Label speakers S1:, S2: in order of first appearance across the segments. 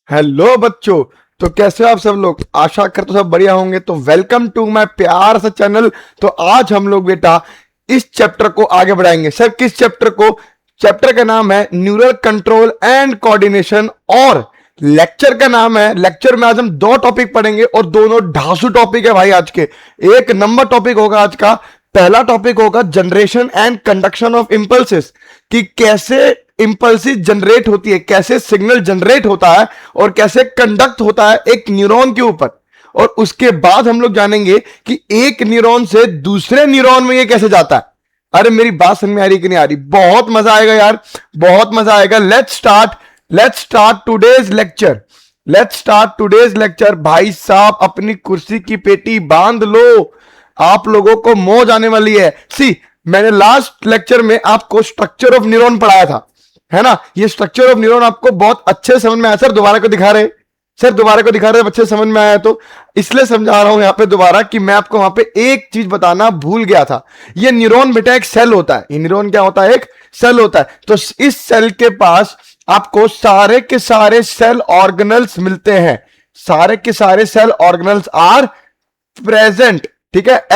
S1: Hello बच्चों। तो कैसे हो आप सब लोग? आशा करते हो सब बढ़िया होंगे। तो वेलकम टू माय प्यार सा चैनल। तो आज हम लोग बेटा इस चैप्टर को आगे बढ़ाएंगे। सर किस चैप्टर को? चैप्टर का नाम है न्यूरल कंट्रोल एंड कोऑर्डिनेशन और लेक्चर का नाम है, लेक्चर में आज हम दो टॉपिक पढ़ेंगे और दोनों ढासू टॉपिक है भाई। आज के एक नंबर टॉपिक होगा आज का। पहला टॉपिक होगा generation and conduction of impulses, कि कैसे इंपल्सिस जनरेट होती है, कैसे सिग्नल जनरेट होता है और कैसे कंडक्ट होता है एक न्यूरॉन के ऊपर। और उसके बाद हम लोग जानेंगे कि एक न्यूरॉन से दूसरे न्यूरॉन में ये कैसे जाता है। अरे मेरी बात समझ में आ रही कि नहीं आ रही? बहुत मजा आएगा यार, बहुत मजा आएगा। Let's start today's lecture. Let's start today's lecture. भाई साहब अपनी कुर्सी की पेटी बांध लो, आप लोगों को मौज आने वाली है। सी, मैंने लास्ट लेक्चर में आपको स्ट्रक्चर ऑफ न्यूरॉन पढ़ाया था, है ना? ये स्ट्रक्चर ऑफ न्यूरॉन आपको बहुत अच्छे समझ में आया। सर दोबारा को दिखा रहे? सर दोबारा को दिखा रहे? अच्छे समझ में आया तो इसलिए समझा रहा हूं यहां पे दोबारा कि मैं आपको वहां पे एक चीज बताना भूल गया था। ये न्यूरॉन बेटा एक सेल होता है। ये न्यूरॉन क्या होता है? एक सेल होता है। तो इस सेल के पास आपको सारे के सारे सेल ऑर्गेनल्स मिलते हैं। सारे के सारे सेल ऑर्गेनल्स आर प्रेजेंट, ठीक है,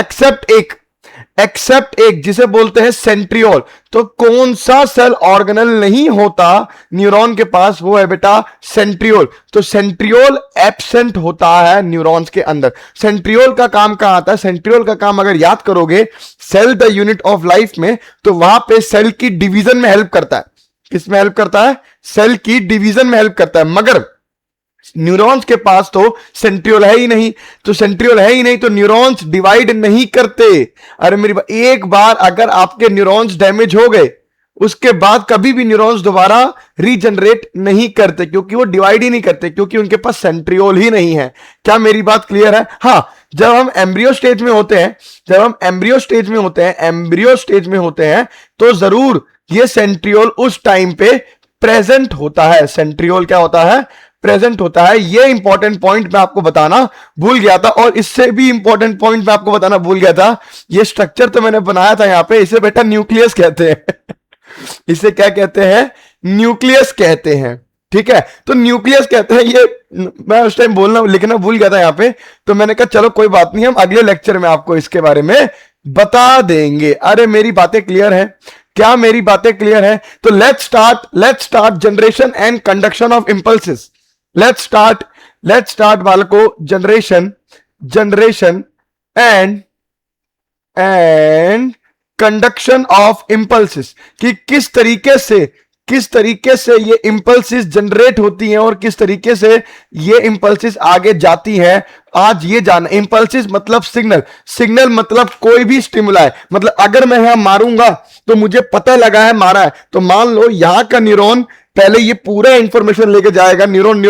S1: एक्सेप्ट एक जिसे बोलते हैं सेंट्रियोल। तो कौन सा सेल ऑर्गेनल नहीं होता न्यूरॉन के पास? वो है बेटा सेंट्रियोल। तो सेंट्रियोल एब्सेंट होता है न्यूरॉन्स के अंदर। सेंट्रियोल का काम कहां आता है? सेंट्रियोल का काम अगर याद करोगे cell the unit of life में, तो वहां पे सेल की डिवीजन में हेल्प करता है। किसमें हेल्प करता है? सेल की डिवीजन में हेल्प करता है। मगर न्यूरॉन्स के पास तो सेंट्रियोल है ही नहीं। तो सेंट्रियोल है ही नहीं तो न्यूरॉन्स डिवाइड नहीं करते। अरे मेरी बात, एक बार अगर आपके न्यूरॉन्स डैमेज हो गए उसके बाद कभी भी न्यूरॉन्स दोबारा रीजनरेट नहीं करते, क्योंकि वो डिवाइड ही नहीं करते, क्योंकि उनके पास सेंट्रियोल ही नहीं है। क्या मेरी बात क्लियर है? हाँ, जब हम एम्ब्रियो स्टेज में होते हैं, एम्ब्रियो स्टेज में होते हैं तो जरूर ये सेंट्रियोल उस टाइम पे प्रेजेंट होता है। सेंट्रियोल क्या होता है? प्रेजेंट होता है। ये इंपॉर्टेंट पॉइंट मैं आपको बताना भूल गया था। और इससे भी इंपॉर्टेंट पॉइंट मैं आपको बताना भूल गया था, ये स्ट्रक्चर तो मैंने बनाया था यहां पे, इसे बेटा न्यूक्लियस कहते हैं। इसे क्या कहते हैं? न्यूक्लियस कहते हैं, ठीक है। तो न्यूक्लियस कहते हैं। ये मैं उस टाइम बोलना लिखना भूल गया था यहां पे, तो मैंने कहा चलो कोई बात नहीं, हम अगले लेक्चर में आपको इसके बारे में बता देंगे। अरे मेरी बातें क्लियर है? क्या मेरी बातें क्लियर है? तो let's start generation and conduction of impulses. Let's start BALCO generation and conduction of impulses, कि किस तरीके से ये इंपल्सेस जनरेट होती हैं और किस तरीके से ये इंपल्सेस आगे जाती हैं। आज ये जाना। इंपल्सेस मतलब सिग्नल मतलब कोई भी स्टिमुलाई। मतलब अगर मैं यहां मारूंगा तो मुझे पता लगा है मारा है, तो मान लो यहां का न्यूरॉन पहले ये पूरा इंफॉर्मेशन लेके जाएगा। न्यूरॉन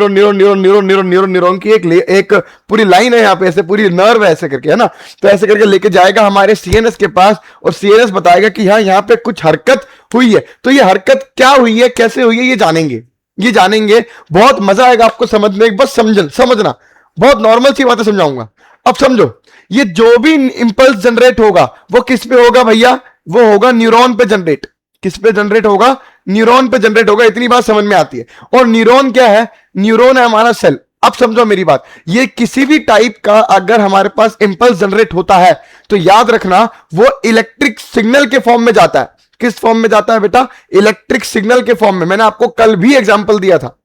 S1: की एक पूरी लाइन है यहां पे, ऐसे पूरी नर्व है ऐसे करके, है ना? तो ऐसे करके लेके जाएगा हमारे सीएनएस के पास, और सीएनएस बताएगा कि हाँ यहाँ पे कुछ हरकत हुई है। तो ये हरकत क्या हुई है, कैसे हुई है, ये जानेंगे। बहुत मजा आएगा आपको समझने। बस समझना, बहुत नॉर्मल सी बातें समझाऊंगा। अब समझो, ये जो भी इंपल्स जनरेट होगा वो किस पे होगा भैया? वो होगा न्यूरॉन पे जनरेट। किस पे जनरेट होगा? न्यूरॉन पे जनरेट होगा। इतनी बात समझ में आती है। और न्यूरॉन क्या है? न्यूरॉन है हमारा सेल। अब समझो मेरी बात, ये किसी भी टाइप का अगर हमारे पास इंपल्स जनरेट होता है तो याद रखना वो इलेक्ट्रिक सिग्नल के फॉर्म में जाता है। किस फॉर्म में जाता है बेटा? इलेक्ट्रिक सिग्नल के फॉर्म में। मैंने आपको कल भी एग्जांपल दिया था,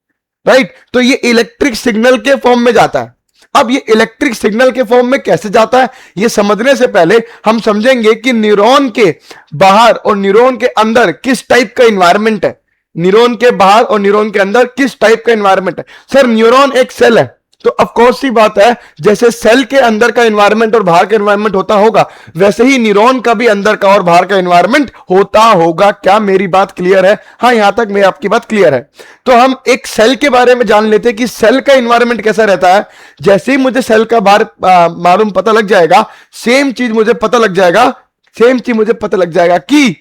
S1: राइट? तो ये इलेक्ट्रिक सिग्नल के फॉर्म में जाता है। अब ये इलेक्ट्रिक सिग्नल के फॉर्म में कैसे जाता है, ये समझने से पहले हम समझेंगे कि न्यूरॉन के बाहर और न्यूरॉन के अंदर किस टाइप का एनवायरनमेंट है। न्यूरॉन के बाहर और न्यूरॉन के अंदर किस टाइप का एनवायरनमेंट है? सर न्यूरॉन एक सेल है, तो ऑफ कोर्स सी बात है, जैसे सेल के अंदर का एनवायरनमेंट और बाहर का एनवायरनमेंट होता होगा, वैसे ही न्यूरॉन का भी अंदर का और बाहर का एनवायरनमेंट होता होगा। क्या मेरी बात क्लियर है? हाँ, यहां तक मेरी आपकी बात क्लियर है। तो हम एक सेल के बारे में जान लेते हैं कि सेल का एनवायरनमेंट कैसा रहता है। जैसे ही मुझे सेल का बाहर मालूम पता लग जाएगा, सेम चीज मुझे पता लग जाएगा कि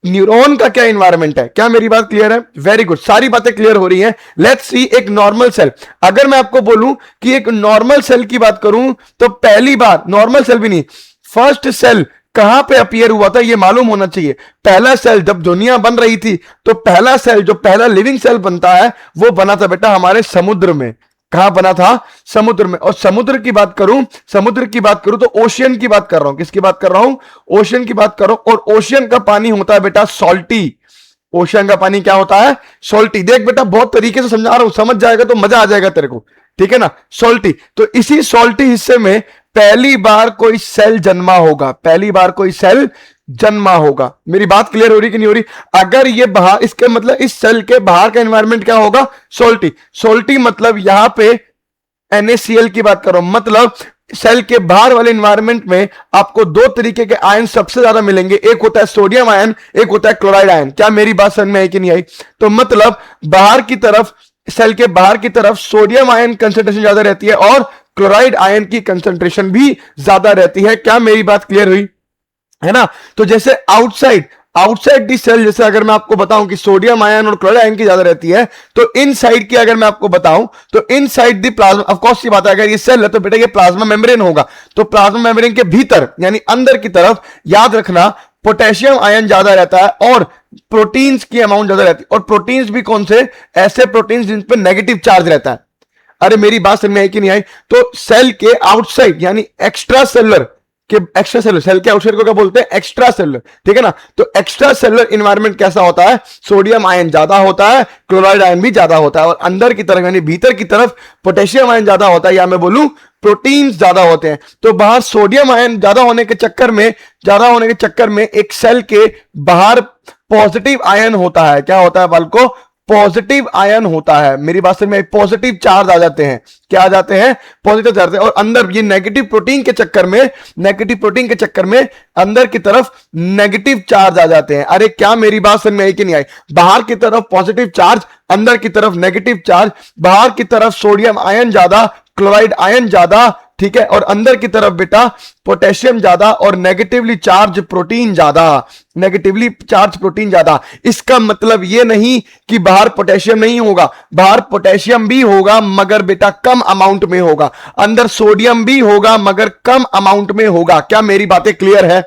S1: न्यूरॉन का क्या एनवायरनमेंट है। क्या मेरी बात क्लियर है? वेरी गुड, सारी बातें क्लियर हो रही हैं। लेट्स सी एक नॉर्मल सेल। अगर मैं आपको बोलूं कि एक नॉर्मल सेल की बात करूं तो पहली बार, नॉर्मल सेल भी नहीं, फर्स्ट सेल कहां पे अपीयर हुआ था ये मालूम होना चाहिए। पहला सेल जब दुनिया बन रही थी तो पहला सेल, जो पहला लिविंग सेल बनता है, वो बना था बेटा हमारे समुद्र में। कहां बना था? समुद्र में। और समुद्र की बात करूं तो ओशियन की बात कर रहा हूं। किसकी बात कर रहा हूं? ओशियन की बात कर रहा हूं। और ओशियन का पानी होता है बेटा सॉल्टी। ओशियन का पानी क्या होता है? सॉल्टी। देख बेटा बहुत तरीके से समझा रहा हूं, समझ जाएगा तो मजा आ जाएगा तेरे को, ठीक है ना। सॉल्टी, तो इसी सॉल्टी हिस्से में पहली बार कोई सेल जन्मा होगा, पहली बार कोई सेल जन्मा होगा। मेरी बात क्लियर हो रही कि नहीं हो रही? अगर ये बाहर, इसके मतलब इस सेल के बाहर का एनवायरनमेंट क्या होगा? सॉल्टी। सॉल्टी मतलब यहां पे NaCl की बात करो, मतलब सेल के बाहर वाले एनवायरनमेंट में आपको दो तरीके के आयन सबसे ज्यादा मिलेंगे, एक होता है सोडियम आयन, एक होता है क्लोराइड आयन। क्या मेरी बात समझ में आई कि नहीं आई? तो मतलब बाहर की तरफ, सेल के बाहर की तरफ सोडियम आयन कंसेंट्रेशन ज्यादा रहती है और क्लोराइड आयन की कंसेंट्रेशन भी ज्यादा रहती है। क्या मेरी बात क्लियर हुई? है ना। तो जैसे आउटसाइड दी सेल, जैसे अगर मैं आपको बताऊं कि सोडियम आयन और क्लोराइड आयन की ज्यादा रहती है, तो इन साइड की अगर मैं आपको बताऊं तो inside the plasma, of course की बात है, अगर ये सेल है तो बेटा ये प्लाज्मा मेम्ब्रेन होगा। तो प्लाज्मा मेम्ब्रेन के भीतर यानी अंदर की तरफ याद रखना पोटेशियम आयन ज्यादा रहता है और प्रोटीन्स की अमाउंट ज्यादा रहती है। और प्रोटीन्स भी कौन से? ऐसे प्रोटीन्स जिन पर नेगेटिव चार्ज रहता है। अरे मेरी बात समझ में आई कि नहीं आई? तो सेल के आउटसाइड यानी एक्स्ट्रा सेलुलर सेल के आउटसाइड को क्या बोलते हैं? एक्स्ट्रा सेलुलर, ठीक है ना। तो एक्स्ट्रा सेलुलर एनवायरनमेंट कैसा होता है? सोडियम आयन ज्यादा होता है, क्लोराइड आयन भी ज्यादा होता है, और अंदर की तरफ यानी भीतर की तरफ पोटेशियम आयन ज्यादा होता है, या मैं बोलूं प्रोटीन्स ज्यादा होते हैं। तो बाहर सोडियम आयन ज्यादा होने के चक्कर में एक सेल के बाहर पॉजिटिव आयन होता है। क्या होता है बालको? पॉजिटिव आयन होता है। मेरी बात में पॉजिटिव चार्ज आ जाते हैं। क्या आ जाते हैं? Positive charge. और अंदर ये नेगेटिव प्रोटीन के चक्कर में अंदर की तरफ नेगेटिव चार्ज आ जाते हैं। अरे क्या मेरी बात समझ में आई कि नहीं आई? बाहर की तरफ पॉजिटिव चार्ज, अंदर की तरफ नेगेटिव चार्ज। बाहर की तरफ सोडियम आयन ज्यादा, क्लोराइड आयन ज्यादा, ठीक है, और अंदर की तरफ बेटा पोटेशियम ज्यादा और नेगेटिवली चार्ज प्रोटीन ज्यादा। इसका मतलब यह नहीं कि बाहर पोटेशियम नहीं होगा, बाहर पोटेशियम भी होगा मगर बेटा कम अमाउंट में होगा। अंदर सोडियम भी होगा मगर कम अमाउंट में होगा। क्या मेरी बातें क्लियर है?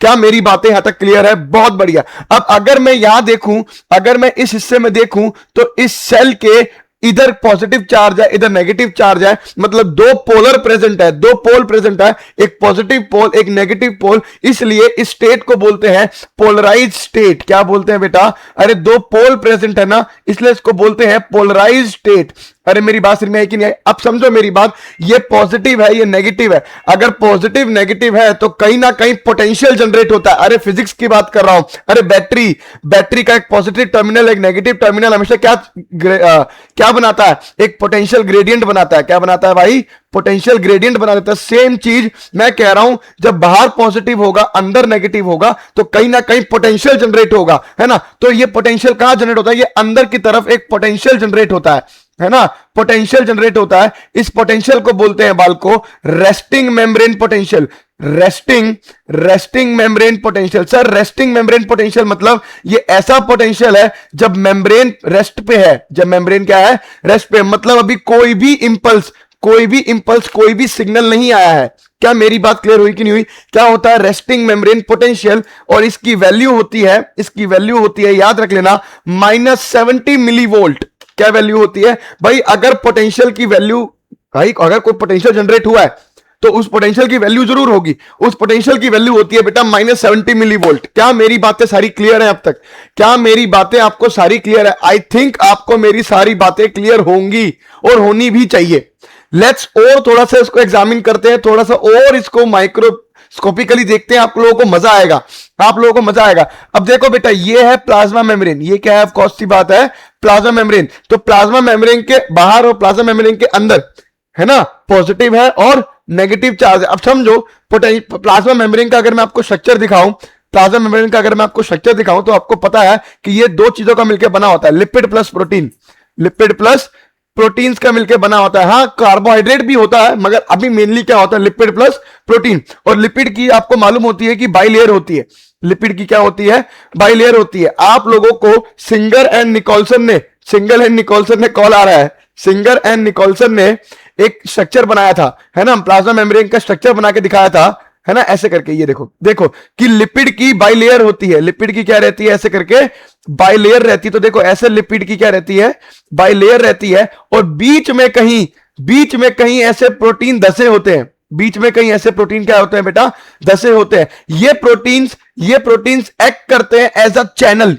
S1: क्या मेरी बातें यहां तक क्लियर है? बहुत बढ़िया। अब अगर मैं यहां देखूं, अगर मैं इस हिस्से में देखूं तो इस सेल के इधर पॉजिटिव चार्ज है, इधर नेगेटिव चार्ज है, मतलब दो पोल प्रेजेंट है, एक पॉजिटिव पोल, एक नेगेटिव पोल। इसलिए इस स्टेट को बोलते हैं पोलराइज स्टेट। क्या बोलते हैं बेटा? अरे दो पोल प्रेजेंट है ना, इसलिए इसको बोलते हैं पोलराइज स्टेट। अरे मेरी बात समझ में आई कि नहीं आई? अब समझो मेरी बात, ये पॉजिटिव है, ये नेगेटिव है। अगर पॉजिटिव नेगेटिव है तो कहीं ना कहीं पोटेंशियल जनरेट होता है। अरे फिजिक्स की बात कर रहा हूं। अरे बैटरी का एक पॉजिटिव टर्मिनल, एक नेगेटिव टर्मिनल हमेशा क्या बनाता है? एक पोटेंशियल ग्रेडियंट बनाता है। क्या बनाता है भाई? पोटेंशियल ग्रेडियंट बना देता है। सेम चीज मैं कह रहा हूं, जब बाहर पॉजिटिव होगा अंदर नेगेटिव होगा तो कहीं ना कहीं पोटेंशियल जनरेट होगा, है ना। तो ये पोटेंशियल कहां जनरेट होता है? ये अंदर की तरफ एक पोटेंशियल जनरेट होता है ना, पोटेंशियल जनरेट होता है। इस पोटेंशियल को बोलते हैं बालको resting membrane potential. Resting membrane potential. Sir resting membrane potential मतलब ये ऐसा पोटेंशियल है जब मेम्ब्रेन रेस्ट पे है। जब मेम्ब्रेन क्या है? रेस्ट पे। मतलब अभी कोई भी इंपल्स, कोई भी सिग्नल नहीं आया है। क्या मेरी बात क्लियर हुई कि नहीं हुई? क्या होता है रेस्टिंग मेम्ब्रेन पोटेंशियल? और इसकी वैल्यू होती है, याद रख लेना, -70 मिलीवोल्ट। क्या वैल्यू होती है भाई? अगर पोटेंशियल की वैल्यू, भाई अगर कोई पोटेंशियल जनरेट हुआ है तो उस पोटेंशियल की वैल्यू जरूर होगी। उस पोटेंशियल की वैल्यू होती है बेटा -70 मिलीवोल्ट। क्या मेरी बातें सारी क्लियर है अब तक? क्या मेरी बातें आपको सारी क्लियर है? आई थिंक आपको मेरी सारी बातें क्लियर होंगी और होनी भी चाहिए। लेट्स और थोड़ा सा इसको एग्जामिन करते हैं, थोड़ा सा और इसको माइक्रोस्कोपिकली देखते हैं। आप लोगों को मजा आएगा। अब देखो बेटा, ये है प्लाज्मा मेम्ब्रेन। ये क्या है? ऑफ कोर्स सी बात है, प्लाज्मा मेम्ब्रेन। तो प्लाज्मा मेम्ब्रेन के बाहर और प्लाज्मा मेम्ब्रेन के अंदर, है ना, पॉजिटिव है और नेगेटिव चार्ज है। अब समझो प्लाज्मा मेम्ब्रेन का अगर मैं आपको स्ट्रक्चर दिखाऊं, तो आपको पता है कि ये दो चीजों का मिलकर बना होता है, लिपिड प्लस प्रोटीन्स का मिलकर बना होता है। हाँ, कार्बोहाइड्रेट भी होता है मगर अभी मेनली क्या होता है? Lipid plus protein. और लिपिड की आपको मालूम होती है कि बाइलेयर होती है। लिपिड की क्या होती है? बाइलेयर होती है। आप लोगों को सिंगर एंड निकोलसन ने कॉल आ रहा है। सिंगर एंड निकोलसन ने एक स्ट्रक्चर बनाया था, है ना, प्लाज्मा मेम्ब्रेन का स्ट्रक्चर बना के दिखाया था, है ना, ऐसे करके। ये देखो देखो कि लिपिड की बाइलेयर होती है, लिपिड की क्या रहती है, ऐसे करके बाइलेयर रहती है। तो देखो ऐसे लिपिड की क्या रहती है, बाइलेयर रहती है, और बीच में कहीं ऐसे प्रोटीन धसे होते हैं, बीच में कहीं ऐसे प्रोटीन क्या होते हैं बेटा, धसे होते हैं। ये प्रोटीन्स एक्ट करते हैं एज अ चैनल,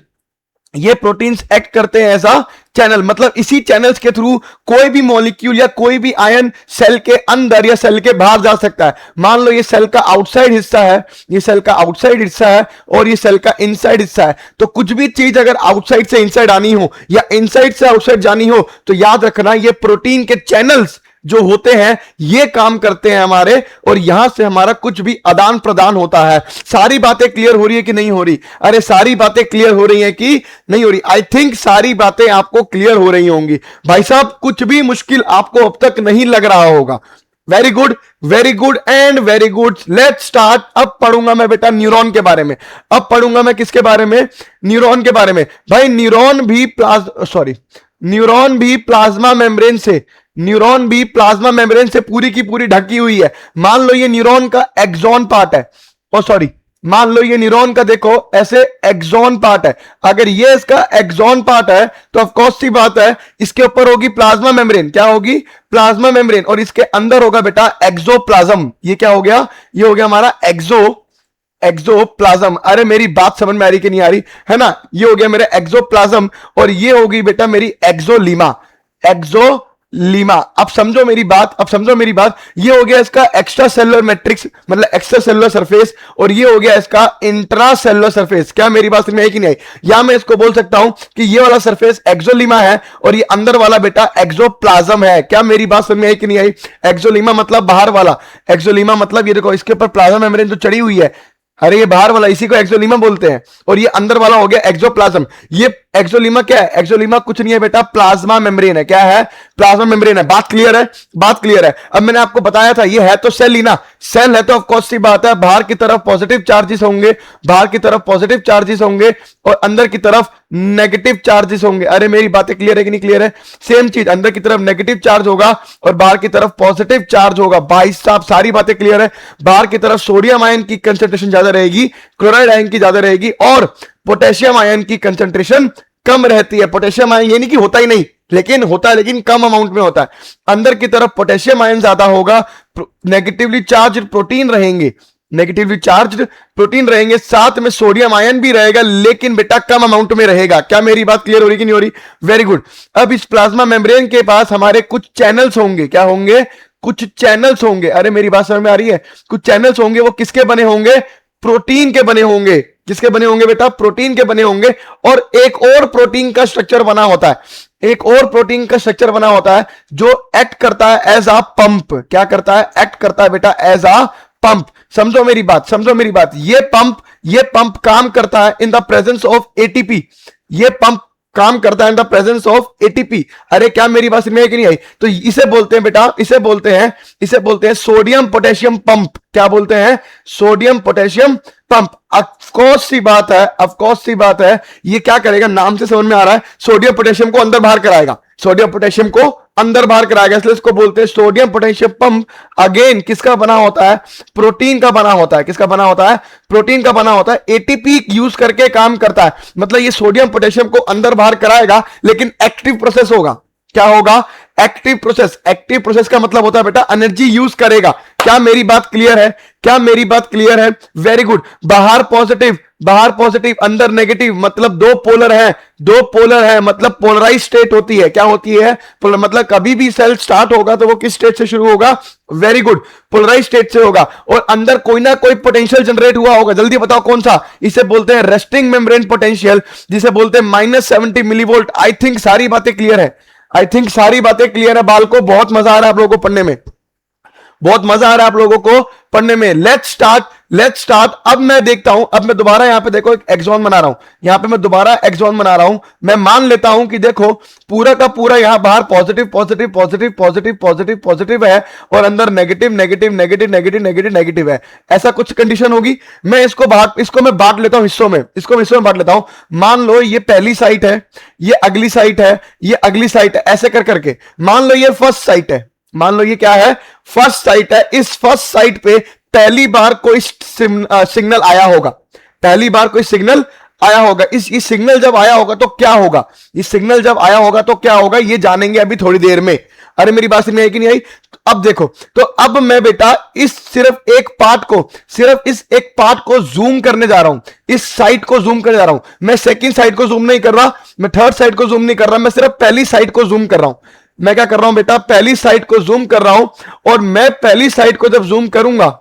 S1: ये प्रोटीन्स एक्ट करते हैं एज अ चैनल, मतलब इसी चैनल्स के थ्रू कोई भी मॉलिक्यूल या कोई भी आयन सेल के अंदर या सेल के बाहर जा सकता है। मान लो ये सेल का आउटसाइड हिस्सा है, ये सेल का आउटसाइड हिस्सा है और ये सेल का इनसाइड हिस्सा है। तो कुछ भी चीज अगर आउटसाइड से इनसाइड आनी हो या इनसाइड से आउटसाइड जानी हो तो याद रखना ये प्रोटीन के चैनल्स जो होते हैं ये काम करते हैं हमारे, और यहां से हमारा कुछ भी आदान प्रदान होता है। सारी बातें क्लियर हो रही है कि नहीं हो रही? अरे सारी बातें क्लियर हो रही हैं कि नहीं हो रही? आई थिंक सारी बातें आपको क्लियर हो रही होंगी भाई साहब, कुछ भी मुश्किल आपको अब तक नहीं लग रहा होगा। Very good and very good. Let's start. अब पढ़ूंगा मैं बेटा न्यूरॉन के बारे में, अब पढ़ूंगा मैं किसके बारे में, न्यूरॉन के बारे में। भाई न्यूरॉन भी प्लाज्मा मेम्ब्रेन से पूरी की पूरी ढकी हुई है। मान लो ये न्यूरॉन का एक्सॉन पार्ट है, मान लो ये न्यूरॉन का देखो ऐसे एक्सॉन पार्ट है। अगर ये इसका एक्सॉन पार्ट है तो ऑफ कोर्स सी बात है इसके ऊपर होगी प्लाज्मा मेम्ब्रेन। क्या होगी? Plasma membrane. और इसके अंदर होगा बेटा एक्सोप्लाज्म। ये क्या हो गया? ये हो गया हमारा एक्सोप्लाज्म। अरे मेरी बात समझ में आ रही कि नहीं आ रही? है ना, ये हो गया मेरा एक्सोप्लाज्म और ये होगी बेटा मेरी एक्सोलीमा। अब समझो मेरी बात, ये हो गया इसका एक्स्ट्रा सेलुलर मैट्रिक्स, मतलब एक्स्ट्रा सेलुलर सरफेस, और ये हो गया इसका इंट्रा सेलुलर सरफेस। क्या मेरी बात समझ में आई कि नहीं आई? या मैं इसको बोल सकता हूं कि ये वाला सरफेस एक्सोलीमा है और ये अंदर वाला बेटा एक्सोप्लाज्म है। क्या मेरी बात समझ में आई कि नहीं आई? एक्सोलीमा मतलब बाहर वाला, एक्सोलीमा मतलब ये देखो इसके ऊपर प्लाज्मा मेम्ब्रेन जो चढ़ी हुई है, अरे ये बाहर वाला, इसी को एक्सोलीमा बोलते हैं, और ये अंदर वाला हो गया एक्सोप्लाज्म। ये एक्सोलीमा क्या है? एक्सोलीमा कुछ नहीं है बेटा, प्लाज्मा मेम्ब्रेन है। क्या है? प्लाज्मा मेम्ब्रेन है। बात क्लियर है? अब मैंने आपको बताया था ये है तो सेल ही ना, सेल है तो ऑफ कोर्स सी बात है बाहर की तरफ पॉजिटिव चार्जेस होंगे, और अंदर की तरफ नेगेटिव चार्जेस होंगे। अरे मेरी बातें क्लियर है कि नहीं क्लियर है? सेम चीज, अंदर की तरफ नेगेटिव चार्ज होगा और बाहर की तरफ पॉजिटिव चार्ज होगा। भाई साहब सारी बातें क्लियर है? बाहर की तरफ सोडियम आयन की कंसेंट्रेशन ज्यादा रहेगी, क्लोराइड आयन की ज्यादा रहेगी, और पोटेशियम आयन की कंसेंट्रेशन कम रहती है। पोटेशियम आयन ये नहीं कि होता ही नहीं, लेकिन होता है, लेकिन कम अमाउंट में होता है। अंदर की तरफ पोटेशियम आयन ज्यादा होगा, नेगेटिवली चार्ज प्रोटीन रहेंगे, साथ में सोडियम आयन भी रहेगा, लेकिन बेटा कम अमाउंट में रहेगा। क्या मेरी बात क्लियर हो रही कि नहीं हो रही? Very good. अब इस प्लाज्मा मेम्ब्रेन के पास हमारे कुछ चैनल्स होंगे। क्या होंगे? कुछ चैनल्स होंगे। अरे मेरी बात समझ में आ रही है? कुछ चैनल्स होंगे, वो किसके बने होंगे? प्रोटीन के बने होंगे। किसके बने होंगे बेटा? प्रोटीन के बने होंगे। और एक और प्रोटीन का स्ट्रक्चर बना होता है, जो एक्ट करता है एज अ पंप। क्या करता है? एक्ट करता है बेटा एज अ पंप। समझो मेरी बात, ये पंप काम करता है in the presence of ATP. ये पंप काम करता है in the presence of ATP. अरे क्या मेरी बात समझ में आई कि नहीं आई? तो इसे बोलते हैं बेटा, इसे बोलते हैं सोडियम पोटेशियम पंप। क्या बोलते हैं? Sodium potassium pump. Of course सी बात है, ये क्या करेगा? नाम से समझ में आ रहा है, सोडियम पोटेशियम को अंदर बाहर कराएगा, इसलिए इसको बोलते हैं सोडियम पोटेशियम पंप। अगेन किसका बना होता है? प्रोटीन का बना होता है। किसका बना होता है? प्रोटीन का बना होता है। एटीपी यूज करके काम करता है, मतलब ये सोडियम पोटेशियम को अंदर बाहर कराएगा, लेकिन एक्टिव प्रोसेस होगा। क्या होगा? एक्टिव प्रोसेस का मतलब होता है बेटा एनर्जी यूज करेगा। क्या मेरी बात क्लियर है? Very good. बाहर पॉजिटिव अंदर नेगेटिव, मतलब दो पोलर है, मतलब पोलराइज स्टेट होती है। क्या होती है? मतलब कभी भी सेल स्टार्ट होगा तो वो किस स्टेट से शुरू होगा? वेरी गुड, पोलराइज स्टेट से होगा, और अंदर कोई ना कोई पोटेंशियल जनरेट हुआ होगा। जल्दी बताओ कौन सा? इसे बोलते हैं रेस्टिंग मेम्ब्रेन पोटेंशियल, जिसे बोलते हैं -70 मिलीवोल्ट। आई थिंक सारी बातें क्लियर है। बाल को बहुत मजा आ रहा है आप लोगों को पढ़ने में, लेट्स स्टार्ट। अब मैं देखता हूं, अब मैं दोबारा यहां पे देखो एक एक्सॉन बना रहा हूं। मैं मान लेता हूं कि देखो पूरा का पूरा यहां बाहर पॉजिटिव है और अंदर नेगेटिव है। ऐसा कुछ कंडीशन होगी। मैं इसको बांट लेता हूं हिस्सों में, बांट लेता हूं। मान लो ये पहली साइट है, ये अगली साइट है, ऐसे करके। मान लो ये फर्स्ट साइट है, मान लो ये क्या है? फर्स्ट साइट है। इस फर्स्ट साइट पे पहली बार कोई सिग्नल आया होगा, पहली बार कोई सिग्नल आया होगा। इस सिग्नल जब आया होगा तो क्या होगा, इस सिग्नल जब आया होगा तो क्या होगा, ये जानेंगे अभी थोड़ी देर में। अरे मेरी बात समझ में आई कि नहीं आई? अब देखो, तो अब मैं बेटा इस सिर्फ एक पार्ट को, सिर्फ इस एक पार्ट को जूम करने जा रहा हूं, इस साइड को जूम करने जा रहा हूं। मैं सेकंड साइड को जूम नहीं कर रहा, मैं थर्ड साइड को जूम नहीं कर रहा, मैं सिर्फ पहली साइड को जूम कर रहा हूं। मैं क्या कर रहा हूं बेटा, पहली साइड को जूम कर रहा हूं। और मैं पहली साइड को जब जूम करूंगा,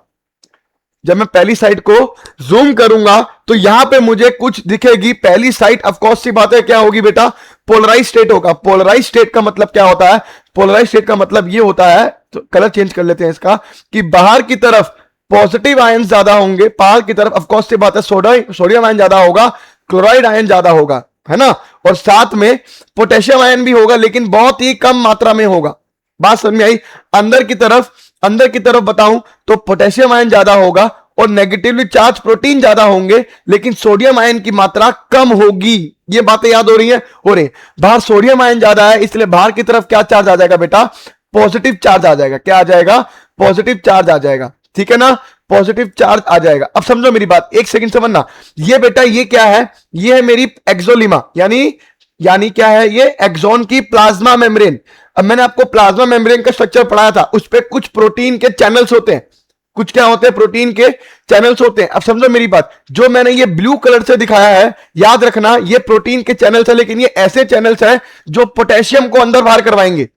S1: जब मैं पहली साइड को जूम करूंगा तो यहां पे मुझे कुछ दिखेगी। पहली साइड ऑफ कोर्स सी बात है, क्या होगी बेटा, पोलराइज स्टेट होगा। पोलराइज स्टेट का मतलब क्या होता है, पोलराइज स्टेट का मतलब ये होता है, तो कलर चेंज कर लेते हैं इसका, कि बाहर की तरफ पॉजिटिव आयन ज्यादा होंगे, बाहर की तरफ ऑफ कोर्स सी बात है सोडियम आयन ज्यादा होगा, क्लोराइड आयन ज्यादा होगा, है ना। और साथ में पोटेशियम आयन भी होगा, लेकिन बहुत ही कम मात्रा में होगा। बात समझ में आई? अंदर की तरफ बताऊं तो पोटेशियम आयन ज्यादा होगा और नेगेटिवली चार्ज प्रोटीन ज्यादा होंगे, लेकिन सोडियम आयन की मात्रा कम होगी। ये बातें याद हो रही हैं? हो रही। बाहर सोडियम आयन ज्यादा है, इसलिए बाहर की तरफ क्या चार्ज आ जाएगा बेटा, पॉजिटिव चार्ज आ जाएगा। क्या आ जाएगा, पॉजिटिव चार्ज आ जाएगा, ठीक है ना, पॉजिटिव चार्ज आ जाएगा। अब समझो मेरी बात, एक सेकंड समझना। ये बेटा ये क्या है, ये है मेरी एक्सोलिमा, यानी क्या है, ये एक्सोन की प्लाज्मा मेम्ब्रेन। अब मैंने आपको प्लाज्मा मेम्ब्रेन का स्ट्रक्चर पढ़ाया था, उस पर कुछ प्रोटीन के चैनल्स होते हैं, कुछ क्या होते हैं, प्रोटीन के चैनल्स होते हैं। अब समझो मेरी बात, जो मैंने ये ब्लू कलर से दिखाया है, याद रखना ये प्रोटीन के चैनल्स है, लेकिन ये ऐसे चैनल्स हैं जो पोटेशियम को अंदर बाहर करवाएंगे।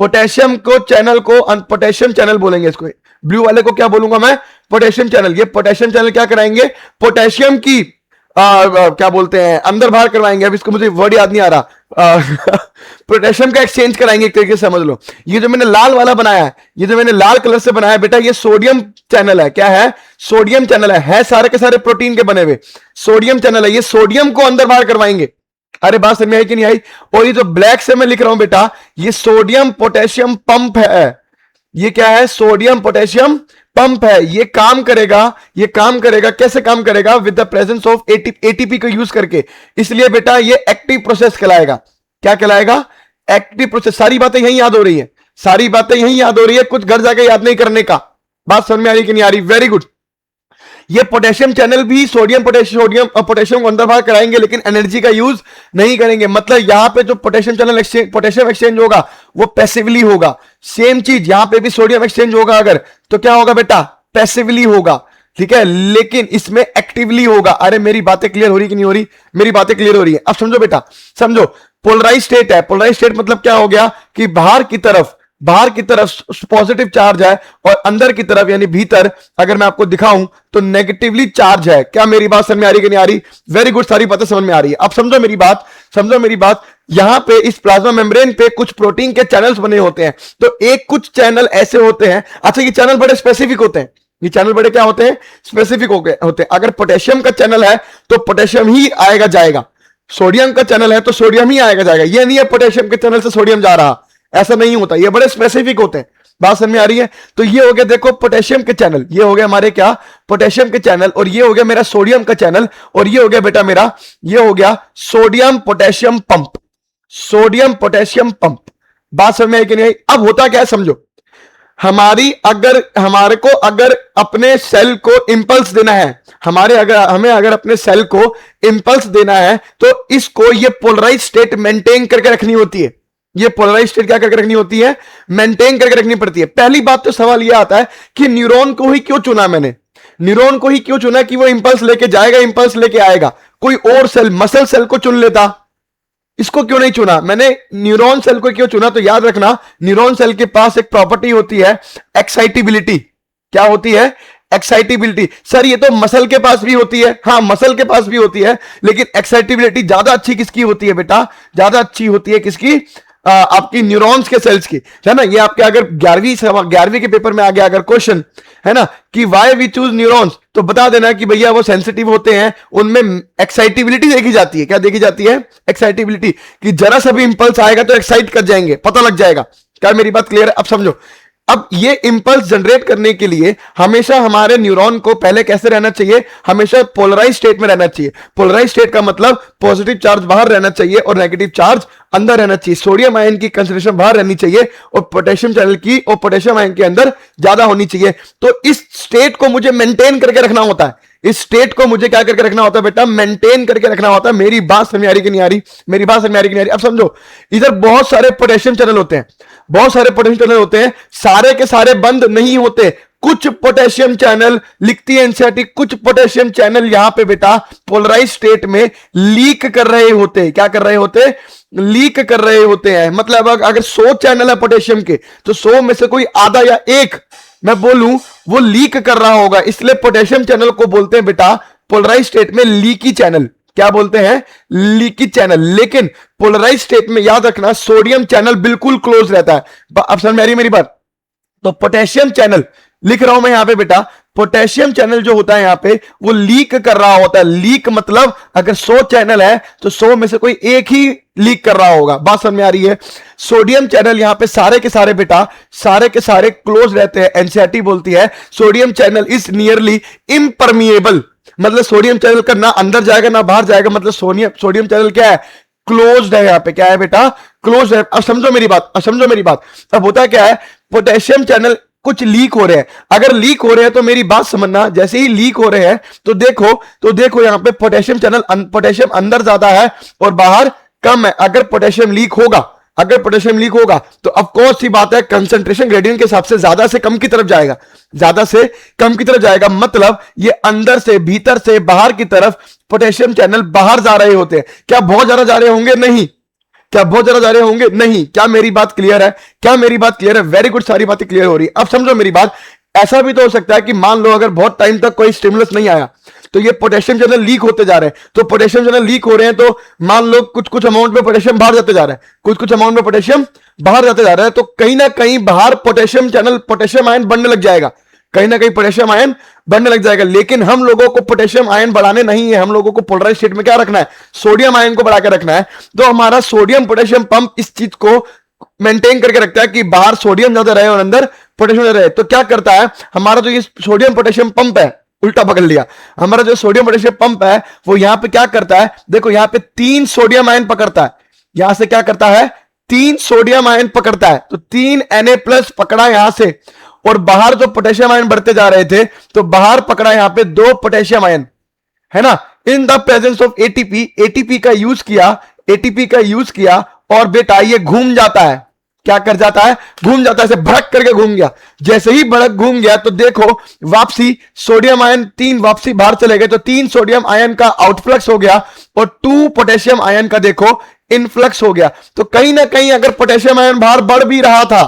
S1: पोटेशियम को चैनल को पोटेशियम चैनल बोलेंगे इसको, ब्लू वाले को क्या बोलूंगा मैं, पोटेशियम चैनल। ये पोटेशियम चैनल क्या कराएंगे, पोटेशियम की क्या बोलते हैं, अंदर बाहर करवाएंगे। अब इसको मुझे वर्ड याद नहीं आ रहा, पोटेशियम का एक्सचेंज कराएंगे, एक तरीके से समझ लो। ये जो मैंने लाल वाला बनाया है, ये जो मैंने लाल कलर से बनाया है बेटा, ये सोडियम चैनल है। क्या है, सोडियम चैनल है सारे के सारे प्रोटीन के बने हुए सोडियम चैनल है। ये सोडियम को अंदर बाहर करवाएंगे। अरे बात समझ में आई कि नहीं आई? और ये जो ब्लैक से मैं लिख रहा हूं बेटा, ये सोडियम पोटेशियम पंप है। ये क्या है, सोडियम पोटेशियम पंप है। ये काम करेगा कैसे काम करेगा, with the presence of ATP को यूज करके। इसलिए बेटा ये एक्टिव प्रोसेस कहलाएगा। क्या कहलाएगा, एक्टिव प्रोसेस। सारी बातें यही याद हो रही है, सारी बातें यही याद हो रही है, कुछ घर जाके याद नहीं करने का। बात समझ में आ रही कि नहीं आ रही? Very good. ये पोटेशियम चैनल भी सोडियम पोटेशियम को अंदर बाहर कराएंगे, लेकिन एनर्जी का यूज नहीं करेंगे। मतलब यहां पे जो पोटेशियम एक्सचेंज होगा वो पैसिवली होगा। सेम चीज यहां पे भी सोडियम एक्सचेंज होगा अगर, तो क्या होगा बेटा, पैसिवली होगा, ठीक है, लेकिन इसमें एक्टिवली होगा। अरे मेरी बातें क्लियर हो रही कि नहीं हो रही? मेरी बातें क्लियर हो रही है। अब समझो बेटा, समझो, पोलराइज स्टेट है। पोलराइज स्टेट मतलब क्या हो गया कि बाहर की तरफ पॉजिटिव चार्ज है और अंदर की तरफ यानी भीतर अगर मैं आपको दिखाऊं तो नेगेटिवली चार्ज है। क्या मेरी बात समझ में आ रही है कि नहीं आ रही? वेरी गुड, सारी बातें समझ में आ रही है। अब समझो मेरी बात, यहां पे इस प्लाज्मा मेम्ब्रेन पे कुछ प्रोटीन के चैनल्स बने होते हैं। तो एक कुछ चैनल ऐसे होते हैं, अच्छा ये चैनल बड़े स्पेसिफिक होते हैं, ये चैनल बड़े क्या होते हैं, स्पेसिफिक होते हैं। अगर पोटेशियम का चैनल है तो पोटेशियम ही आएगा जाएगा, सोडियम का चैनल है तो सोडियम ही आएगा जाएगा। ये नहीं है पोटेशियम के चैनल से सोडियम जा रहा, ऐसा नहीं होता, ये बड़े स्पेसिफिक होते हैं। बात समझ में आ रही है? तो ये हो गया देखो पोटेशियम के चैनल, ये हो गया हमारे क्या, पोटेशियम के चैनल, और ये हो गया मेरा सोडियम का चैनल, और ये हो गया बेटा मेरा, ये हो गया sodium potassium pump, sodium potassium pump. बात समझ में आई कि नहीं आई? अब होता क्या है समझो, हमारे को अगर अपने सेल को इंपल्स देना है, हमें अगर अपने सेल को इंपल्स देना है तो इसको ये पोलराइज स्टेट मेंटेन करके रखनी होती है। ये पोलराइज स्टेट क्या करके रखनी होती है, मेंटेन करके रखनी पड़ती है। पहली बात तो सवाल यह आता है कि न्यूरॉन को ही क्यों चुना मैंने, न्यूरॉन को ही क्यों चुना कि वो इंपल्स लेके जाएगा, इंपल्स लेके आएगा। कोई और सेल, मसल सेल को चुन लेता, इसको क्यों नहीं चुना मैंने? न्यूरॉन सेल को क्यों चुना? तो याद रखना, न्यूरॉन सेल के पास एक प्रॉपर्टी होती है एक्साइटिबिलिटी। क्या होती है? एक्साइटिबिलिटी। सर ये तो मसल के पास भी होती है, हाँ मसल के पास भी होती है, लेकिन एक्साइटिबिलिटी ज्यादा अच्छी किसकी होती है बेटा? ज्यादा अच्छी होती है किसकी? आपकी न्यूरॉन्स के सेल्स की, है ना। ये आपके अगर 11वीं के पेपर में आ गया अगर क्वेश्चन, है ना, कि व्हाई वी चूज न्यूरॉन्स, तो बता देना कि भैया वो सेंसिटिव होते हैं, उनमें एक्साइटिबिलिटी देखी जाती है। क्या देखी जाती है? एक्साइटिबिलिटी, कि जरा सा भी इंपल्स आएगा तो एक्साइट कर जाएंगे, पता लग जाएगा। क्या मेरी बात क्लियर है? अब समझो, अब ये इंपल्स जनरेट करने के लिए हमेशा हमारे न्यूरॉन को पहले कैसे रहना चाहिए, हमेशा पोलराइज स्टेट में रहना चाहिए। पोलराइज स्टेट का मतलब पॉजिटिव चार्ज बाहर रहना चाहिए और नेगेटिव चार्ज अंदर रहना चाहिए। सोडियम आयन की कंसंट्रेशन बाहर रहनी चाहिए और पोटेशियम चैनल की और पोटेशियम आयन के अंदर ज्यादा होनी चाहिए। तो इस स्टेट को मुझे मेंटेन करके रखना होता है। इस स्टेट को मुझे क्या करके रखना होता है बेटा, मेंटेन करके रखना होता है। मेरी बात समझ आ रही कि नहीं आ रही, मेरी बात समझ आ रही कि नहीं आ रही। अब समझो, इधर बहुत सारे पोटेशियम चैनल होते हैं, बहुत सारे पोटेशियम चैनल होते हैं, सारे के सारे बंद नहीं होते। कुछ पोटेशियम चैनल, लिखती है एनसीईआरटी, कुछ पोटेशियम चैनल यहां पे बेटा पोलराइज स्टेट में लीक कर रहे होते हैं। क्या कर रहे होते, लीक कर रहे होते हैं। मतलब अगर 100 चैनल है पोटेशियम के, तो 100 में से कोई आधा या एक मैं बोलूं वो लीक कर रहा होगा। इसलिए पोटेशियम चैनल को बोलते हैं बेटा पोलराइज स्टेट में लीकी चैनल। क्या बोलते हैं, लीकी चैनल। लेकिन पोलराइज स्टेट में याद रखना सोडियम चैनल बिल्कुल क्लोज रहता है। अब समझ में आ रही मेरी बात। तो पोटेशियम चैनल लिख रहा हूं मैं यहां पे बेटा, पोटेशियम चैनल जो होता है यहां पे वो लीक कर रहा होता है। लीक मतलब अगर 100 चैनल है तो 100 में से कोई एक ही लीक कर रहा होगा। बात समझ में आ रही है। सोडियम चैनल यहां पे सारे के सारे बेटा, सारे के सारे क्लोज रहते हैं। एनसीईआरटी बोलती है sodium channel is nearly impermeable. मतलब सोडियम चैनल का ना अंदर जाएगा ना बाहर जाएगा। मतलब सोडियम चैनल क्या है, क्लोज्ड है। यहां पे क्या है बेटा, क्लोज है। अब समझो मेरी बात, अब समझो मेरी बात। अब होता क्या है, पोटेशियम चैनल कुछ लीक हो रहे हैं। अगर लीक हो रहे हैं तो मेरी बात समझना, जैसे ही लीक हो रहे हैं तो देखो यहां पे पोटेशियम चैनल, पोटेशियम अंदर ज्यादा है और बाहर कम है। अगर पोटेशियम लीक होगा, अगर पोटेशियम लीक होगा तो ऑफ कोर्स सी बात है कंसंट्रेशन ग्रेडियंट के हिसाब से ज्यादा से कम की तरफ जाएगा, ज्यादा से कम की तरफ जाएगा। मतलब ये अंदर से भीतर से बाहर की तरफ पोटेशियम चैनल बाहर जा रहे होते हैं। क्या बहुत ज्यादा जा रहे होंगे, नहीं। क्या बहुत ज्यादा जा रहे होंगे, नहीं। क्या मेरी बात क्लियर है, क्या मेरी बात क्लियर है, वेरी गुड, सारी बातें क्लियर हो रही है। अब समझो मेरी बात, ऐसा भी तो हो सकता है कि मान लो अगर बहुत टाइम तक कोई स्टिमुलस नहीं आया तो ये पोटेशियम चैनल लीक होते जा रहे हैं। तो पोटेशियम चैनल लीक हो रहे हैं तो मान लो कुछ कुछ अमाउंट में पोटेशियम बाहर जाते जा रहा है, कुछ कुछ अमाउंट में पोटेशियम बाहर जाते जा रहा है। तो कहीं ना कहीं बाहर पोटेशियम चैनल, पोटेशियम आयन बढ़ने लग जाएगा, कहीं ना कहीं पोटेशियम आयन बढ़ने लग जाएगा। लेकिन हम लोगों को पोटेशियम आयन बढ़ाने नहीं है, हम लोगों को पोलराइज स्टेट में क्या रखना है, सोडियम आयन को बढ़ा के रखना है। तो हमारा सोडियम पोटेशियम पंप इस चीज को मेंटेन करके रखता है कि बाहर सोडियम ज्यादा रहे और अंदर पोटेशियम ज्यादा रहे। तो क्या करता है हमारा जो ये सोडियम पोटेशियम पंप है, उल्टा पकड़ लिया, हमारा जो सोडियम पोटेशियम पंप है वो यहां पे क्या करता है, देखो यहां पे 3 सोडियम आयन पकड़ता है। यहां से क्या करता है, 3 सोडियम आयन पकड़ता है। तो 3 Na+ पकड़ा यहां से, और बाहर जो पोटेशियम आयन बढ़ते जा रहे थे तो बाहर पकड़ा यहां पे 2 पोटेशियम आयन, है ना। In the presence of ATP, ATP का यूज किया, एटीपी का यूज किया और बेटा ये घूम जाता है। क्या कर जाता है, घूम जाता है, ऐसे भड़क करके घूम गया। जैसे ही भड़क घूम गया तो देखो वापसी सोडियम आयन 3 वापसी बाहर चले गए। तो 3 सोडियम आयन का आउटफ्लक्स हो गया और 2 पोटेशियम आयन का देखो इनफ्लक्स हो गया। तो कहीं ना कहीं अगर पोटेशियम आयन बाहर बढ़ भी रहा था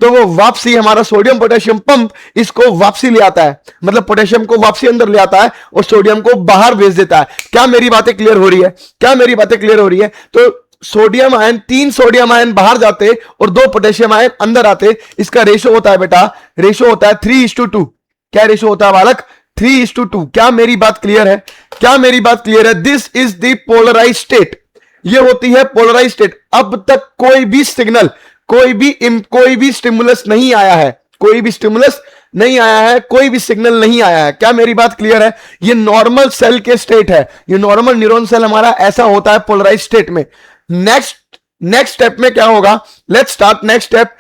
S1: तो वो वापसी, हमारा सोडियम पोटेशियम पंप इसको वापसी ले आता है, मतलब पोटेशियम को वापसी अंदर ले आता है और सोडियम को बाहर भेज देता है। क्या मेरी बातें क्लियर हो रही है, क्या मेरी बातें क्लियर हो रही है। तो सोडियम आयन, 3 सोडियम आयन बाहर जाते और 2 पोटेशियम आयन अंदर आते। इसका रेशो होता है बेटा, रेशो होता है 3:2। क्या रेशो होता है बालक, 3:2। क्या मेरी बात क्लियर है, क्या मेरी बात क्लियर है। This is the polarise state, ये होती है पोलराइज स्टेट। अब तक कोई भी सिग्नल, कोई भी स्टिमुलस नहीं आया है, कोई भी स्टिमुलस नहीं आया है, कोई भी सिग्नल नहीं आया है। क्या मेरी बात क्लियर है। ये नॉर्मल सेल के स्टेट है, ये नॉर्मल न्यूरॉन सेल हमारा ऐसा होता है पोलराइज स्टेट में। नेक्स्ट स्टेप में क्या होगा, let's start next step.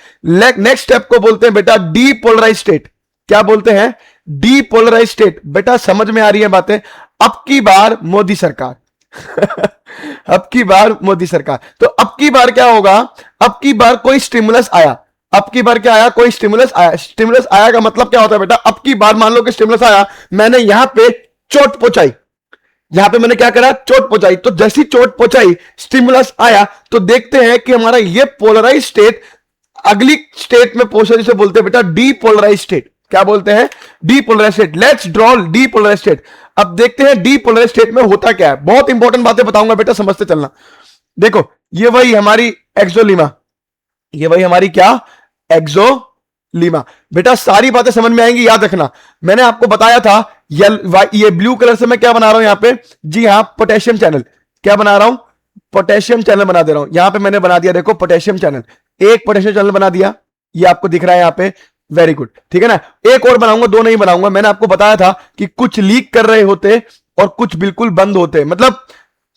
S1: Next step को बोलते हैं बेटा डीपोलराइज स्टेट। क्या बोलते हैं, डीपोलराइज स्टेट। बेटा समझ में आ रही है बातें। अब की बार मोदी सरकार अब की बार मोदी सरकार। तो अब की बार क्या होगा, अब की बार कोई स्टिमुलस आया, अब की बार क्या आया, कोई स्टिमुलस आया। स्टिमुलस आया का मतलब क्या होता है बेटा, अब की बार मान लो कि स्टिमुलस आया, मैंने यहां पे चोट पहुंचाई, यहां पे मैंने क्या करा, चोट पहुंचाई। तो जैसी चोट पहुंचाई, स्टिमुलस आया, तो देखते हैं कि हमारा ये पोलराइज स्टेट अगली स्टेट में पहुंचा, जिसे बोलते हैं बेटा डीपोलराइज स्टेट। क्या बोलते हैं, depolarise state. Let's draw depolarise state. अब देखते हैं डीपोलराइज स्टेट में होता क्या है। बहुत इंपॉर्टेंट बातें बताऊंगा बेटा, समझते चलना। देखो ये वही हमारी एक्सोलीमा, ये वही हमारी क्या, एक्सोलीमा। बेटा सारी बातें समझ में आएंगी, याद रखना। मैंने आपको बताया था ये ब्लू कलर से मैं क्या बना रहा हूं यहां पे, जी हां पोटेशियम चैनल। क्या बना रहा हूं, पोटेशियम चैनल बना दे रहा हूं। यहां पे मैंने बना दिया, देखो पोटेशियम चैनल, एक पोटेशियम चैनल बना दिया, ये आपको दिख रहा है यहां पे, वेरी गुड, ठीक है ना। एक और बनाऊंगा, दो नहीं बनाऊंगा, मैंने आपको बताया था कि कुछ लीक कर रहे होते और कुछ बिल्कुल बंद होते, मतलब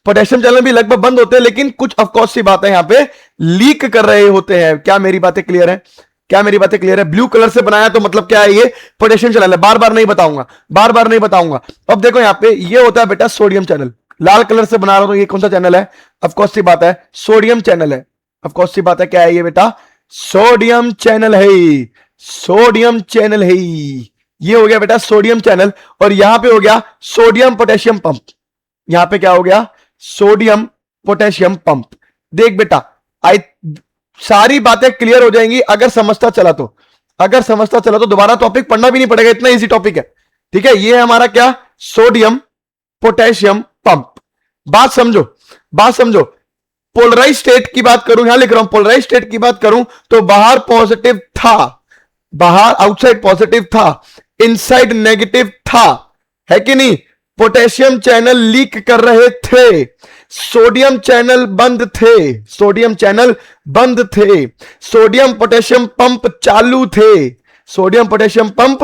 S1: पोटेशियम चैनल भी लगभग बंद होते हैं, लेकिन कुछ ऑफकोर्स सी बात है यहां पे लीक कर रहे होते हैं। क्या मेरी बातें क्लियर है? क्या मेरी बातें क्लियर है? ब्लू कलर से बनाया तो मतलब क्या है, ये पोटेशियम चैनल है। बार बार नहीं बताऊंगा, बार बार नहीं बताऊंगा। अब देखो यहां पे ये होता है बेटा सोडियम चैनल, लाल कलर से बना रहा हूं तो ये कौन सा चैनल है? ऑफकोर्स सी बात है सोडियम चैनल है। ऑफकोर्स सी बात है, क्या है ये बेटा? सोडियम चैनल है, सोडियम चैनल है। ये हो गया बेटा सोडियम चैनल, और यहां पे हो गया सोडियम पोटेशियम पंप। यहां पे क्या हो गया? Sodium potassium pump. देख बेटा, आई सारी बातें क्लियर हो जाएंगी अगर समझता चला तो, अगर समझता चला तो दोबारा टॉपिक पढ़ना भी नहीं पड़ेगा, इतना इजी टॉपिक है, ठीक है। ये है हमारा क्या? Sodium potassium pump. बात समझो, बात समझो। पोलराइज स्टेट की बात करूं, यहां लिख रहा हूं, पोलराइज स्टेट की बात करूं तो बाहर पॉजिटिव था, बाहर आउटसाइड पॉजिटिव था, इनसाइड नेगेटिव था, है कि नहीं? पोटेशियम चैनल लीक कर रहे थे, सोडियम चैनल बंद थे, सोडियम चैनल बंद थे, सोडियम पोटेशियम पंप चालू थे, सोडियम पोटेशियम पंप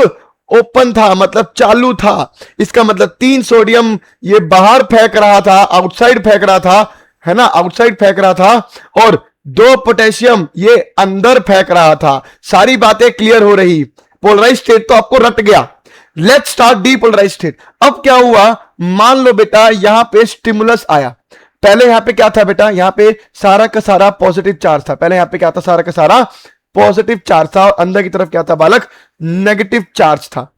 S1: ओपन था, मतलब चालू था। इसका मतलब 3 सोडियम ये बाहर फेंक रहा था, आउटसाइड फेंक रहा था, है ना, आउटसाइड फेंक रहा था, और 2 पोटेशियम ये अंदर फेंक रहा था। सारी बातें क्लियर हो रही। पोलराइज स्टेट तो आपको रट गया। Let's start depolarise state. अब क्या हुआ, मान लो बेटा यहां पे स्टिमुलस आया। पहले यहां पे क्या था बेटा? यहां पे सारा का सारा पॉजिटिव चार्ज था। पहले यहां पे क्या था? सारा का सारा पॉजिटिव चार्ज था, और अंदर की तरफ क्या था बालक? नेगेटिव चार्ज था।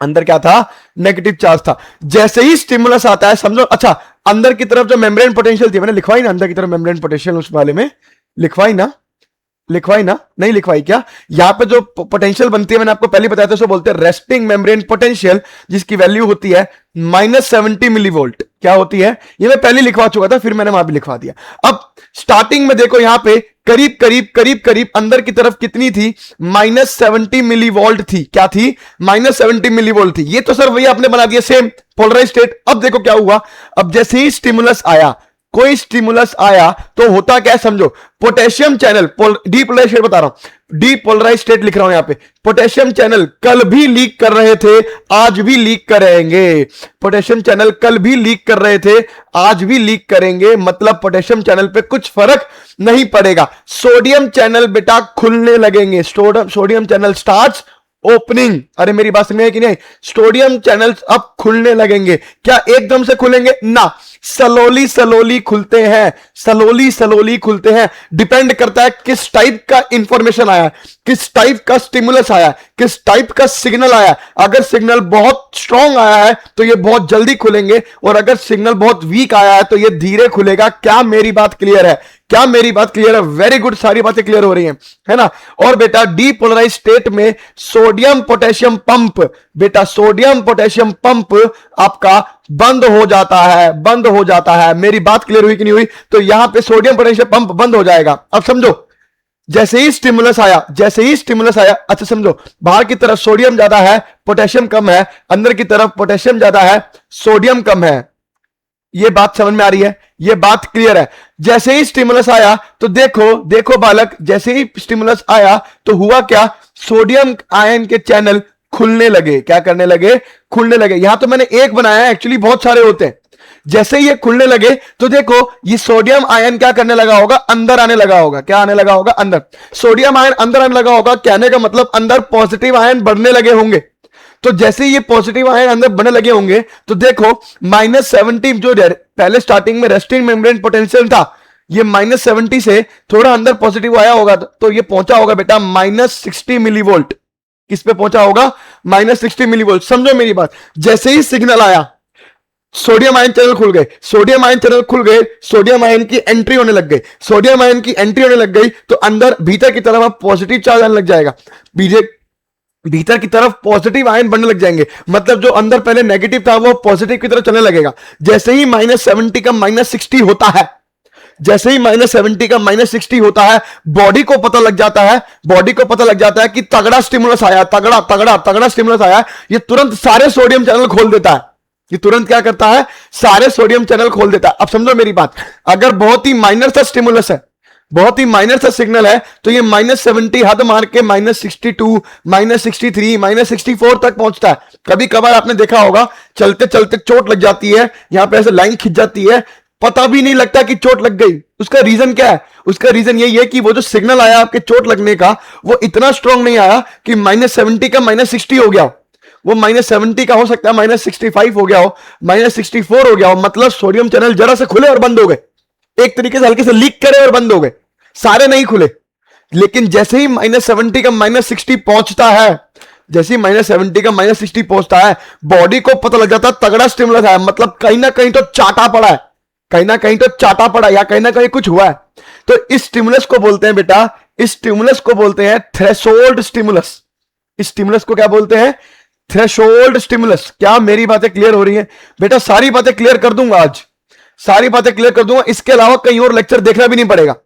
S1: अंदर क्या था? नेगेटिव चार्ज था। जैसे ही स्टिमुलस आता है, समझो, अच्छा अंदर की तरफ जो मेम्ब्रेन पोटेंशियल थी, मैंने लिखवाई ना अंदर की तरफ मेम्ब्रेन पोटेंशियल, उस वाले में लिखवाई ना, लिखवाई ना, नहीं लिखवाई क्या? यहां पे जो पोटेंशियल बनती है, मैंने आपको पहले बताया था, उसको बोलते हैं रेस्टिंग मेम्ब्रेन पोटेंशियल, जिसकी वैल्यू होती है -70 मिलीवोल्ट। क्या होती है? ये मैं पहले लिखवा चुका था, फिर मैंने वहां भी लिखवा दिया। अब स्टार्टिंग में देखो यहां पे करीब करीब करीब करीब अंदर की तरफ कितनी थी? -70 मिलीवोल्ट थी। क्या थी? -70 मिलीवोल्ट थी। ये तो सर वही आपने बना दिया सेम पोलराइज स्टेट। अब देखो क्या हुआ, अब जैसे ही स्टिमुलस आया, कोई स्टिमुलस आया तो होता क्या है समझो, पोटेशियम चैनल, डीपोलराइज स्टेट बता रहा हूं, डीपोलराइज स्टेट लिख रहा हूं यहां पे। पोटेशियम चैनल कल भी लीक कर रहे थे, आज भी लीक करेंगे। पोटेशियम चैनल कल भी लीक कर रहे थे, आज भी लीक करेंगे, मतलब पोटेशियम चैनल पे कुछ फर्क नहीं पड़ेगा। सोडियम चैनल बेटा खुलने लगेंगे, सोडियम चैनल स्टार्ट्स ओपनिंग। अरे मेरी बात समझ में कि नहीं? सोडियम चैनल्स अब खुलने लगेंगे। क्या एकदम से खुलेंगे? ना, स्लोली स्लोली खुलते हैं, स्लोली स्लोली खुलते हैं। डिपेंड करता है किस टाइप का इंफॉर्मेशन आया, किस टाइप का स्टिमुलस आया, किस टाइप का सिग्नल आया। अगर सिग्नल बहुत स्ट्रांग आया है तो ये बहुत जल्दी खुलेंगे, और अगर सिग्नल बहुत वीक आया है तो ये धीरे खुलेगा। क्या मेरी बात क्लियर है? क्या मेरी बात क्लियर है? वेरी गुड, सारी बातें क्लियर हो रही हैं, है ना। और बेटा डीपोलराइज स्टेट में सोडियम पोटेशियम पंप, बेटा सोडियम पोटेशियम पंप आपका बंद हो जाता है, बंद हो जाता है। मेरी बात क्लियर हुई कि नहीं हुई? तो यहां पे सोडियम पोटेशियम पंप बंद हो जाएगा। अब समझो, जैसे ही स्टिमुलस आया, जैसे ही स्टिमुलस आया, अच्छा समझो, बाहर की तरफ सोडियम ज्यादा है, पोटेशियम कम है, अंदर की तरफ पोटेशियम ज्यादा है, सोडियम कम है। ये बात समझ में आ रही है? ये बात क्लियर है? जैसे ही स्टिमुलस आया तो देखो, देखो बालक, जैसे ही स्टिमुलस आया तो हुआ क्या? सोडियम आयन के चैनल खुलने लगे। क्या करने लगे? खुलने लगे। यहां तो मैंने एक बनाया है, एक्चुअली बहुत सारे होते हैं। जैसे ये खुलने लगे तो देखो ये सोडियम आयन क्या करने लगा होगा? अंदर आने लगा होगा। क्या आने लगा होगा? अंदर। सोडियम आयन अंदर आने लगा होगा, कहने का मतलब अंदर पॉजिटिव आयन बढ़ने लगे होंगे। तो जैसे ये पॉजिटिव आयन अंदर बढ़ने लगे होंगे तो देखो -70 जो पहले स्टार्टिंग में रेस्टिंग मेम्ब्रेन पोटेंशियल था, ये -70 से थोड़ा अंदर पॉजिटिव आया होगा तो ये पहुंचा होगा बेटा -60 मिलीवोल्ट। किस पे पहुंचा होगा? -60 मिलीवोल्ट। समझो मेरी बात, जैसे ही सिग्नल आया सोडियम आयन चैनल खुल गए, सोडियम आयन चैनल खुल गए, सोडियम आयन की एंट्री होने लग गई, सोडियम आयन की एंट्री होने लग गई तो अंदर भीतर की तरफ अब पॉजिटिव चार्ज आने लग जाएगा, भीतर की तरफ पॉजिटिव आयन बनने लग जाएंगे। मतलब जो अंदर पहले नेगेटिव था वो पॉजिटिव की तरफ चलने लगेगा। जैसे ही -70 का -60 होता है, जैसे ही -70 का -60 होता है, बॉडी को पता लग जाता है, बॉडी को पता लग जाता है कि तगड़ा स्टिमुलस आया, तगड़ा तगड़ा तगड़ा स्टिमुलस आया। ये तुरंत सारे सोडियम चैनल खोल देता है। ये तुरंत क्या करता है? सारे सोडियम चैनल खोल देता है। अब समझो मेरी बात, अगर बहुत ही माइनर सा स्टिमुलस है, बहुत ही माइनर सा सिग्नल है, तो ये -70 हद मार के -62, -63, -64 तक पहुंचता है। कभी कभार आपने देखा होगा चलते चलते चोट लग जाती है, यहां पे ऐसे लाइन खिंच जाती है, पता भी नहीं लगता कि चोट लग गई। उसका रीजन क्या है? उसका रीजन यही है कि वो जो सिग्नल आया आपके चोट लगने का, वो इतना स्ट्रांग नहीं आया कि -70 का -60 हो गया। वो -70 का हो सकता है -65 हो गया हो, -64 हो गया हो, मतलब सोडियम चैनल जरा से खुले और बंद हो गए, एक तरीके से हल्के से लीक करे और बंद हो गए, सारे नहीं खुले। लेकिन जैसे ही -70 का -60 पहुंचता है, जैसे ही -70 का -60 पहुंचता है, बॉडी को पता लग जाता है तगड़ा स्टिमुलस है, मतलब कहीं ना कहीं तो चाटा पड़ा है, कहीं ना कहीं तो चाटा पड़ा या कहीं ना कहीं कुछ हुआ है। तो इस स्टिमुलस को बोलते हैं बेटा, इस स्टिमुलस को बोलते हैं थ्रेशोल्ड स्टिमुलस। इस स्टिमुलस को क्या बोलते हैं? Threshold stimulus. क्या मेरी बातें क्लियर हो रही हैं बेटा? सारी बातें क्लियर कर दूंगा आज, सारी बातें क्लियर कर दूंगा, इसके अलावा कहीं और लेक्चर देखना भी नहीं पड़ेगा।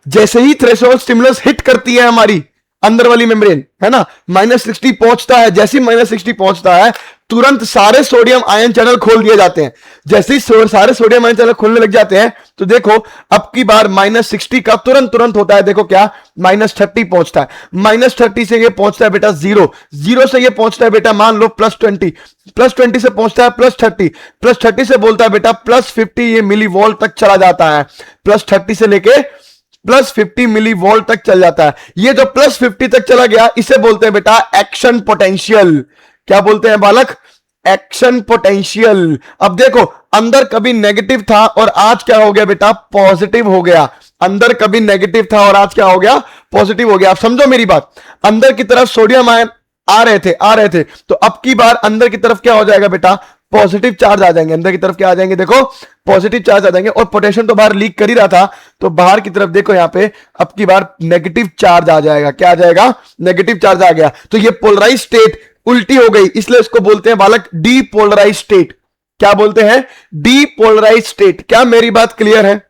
S1: जैसे ही थ्रेशोल्ड स्टिमुलस हिट करती है हमारी अंदर वाली मेम्ब्रेन, है ना, -60 पहुंचता है, जैसे ही -60 पहुंचता है, तुरंत सारे सोडियम आयन चैनल खोल दिए जाते हैं। जैसे ही सारे सोडियम आयन चैनल खोलने लग जाते हैं, तो देखो अब की बार -60 का तुरंत होता है, देखो क्या, -30 पहुंचता है। -30 से ये पहुंचता है बेटा 0, 0 से ये पहुंचता है बेटा मान लो +20, +20 से पहुंचता है +30, +30 से बोलता है बेटा +50, ये मिली वोल्ट तक चला जाता है। +30 से लेके +50 मिली वोल्ट तक चल जाता है। ये जो +50 तक चला गया, इसे बोलते हैं बेटा एक्शन पोटेंशियल। क्या बोलते हैं बालक? Action potential. अब देखो, अंदर कभी नेगेटिव था और आज क्या हो गया बेटा? पॉजिटिव हो गया। अंदर कभी नेगेटिव था और आज क्या हो गया? पॉजिटिव हो गया। आप समझो मेरी बात, अंदर की तरफ सोडियम आयन आ रहे थे, तो अब की बार अंदर की तरफ क्या हो जाएगा बेटा? पॉजिटिव चार्ज आ जाएंगे, अंदर की तरफ क्या आ जाएंगे? देखो पॉजिटिव चार्ज आ जाएंगे, और पोटेशियम तो बाहर लीक कर ही रहा था, तो बाहर की तरफ देखो यहां पे अब की बार नेगेटिव चार्ज आ जाएगा। क्या आ जाएगा? नेगेटिव चार्ज आ गया। तो ये पोलराइज स्टेट उल्टी हो गई, इसलिए इसको बोलते हैं बालक डीपोलराइज स्टेट। क्या बोलते हैं? Depolarise state. क्या मेरी बात क्लियर है?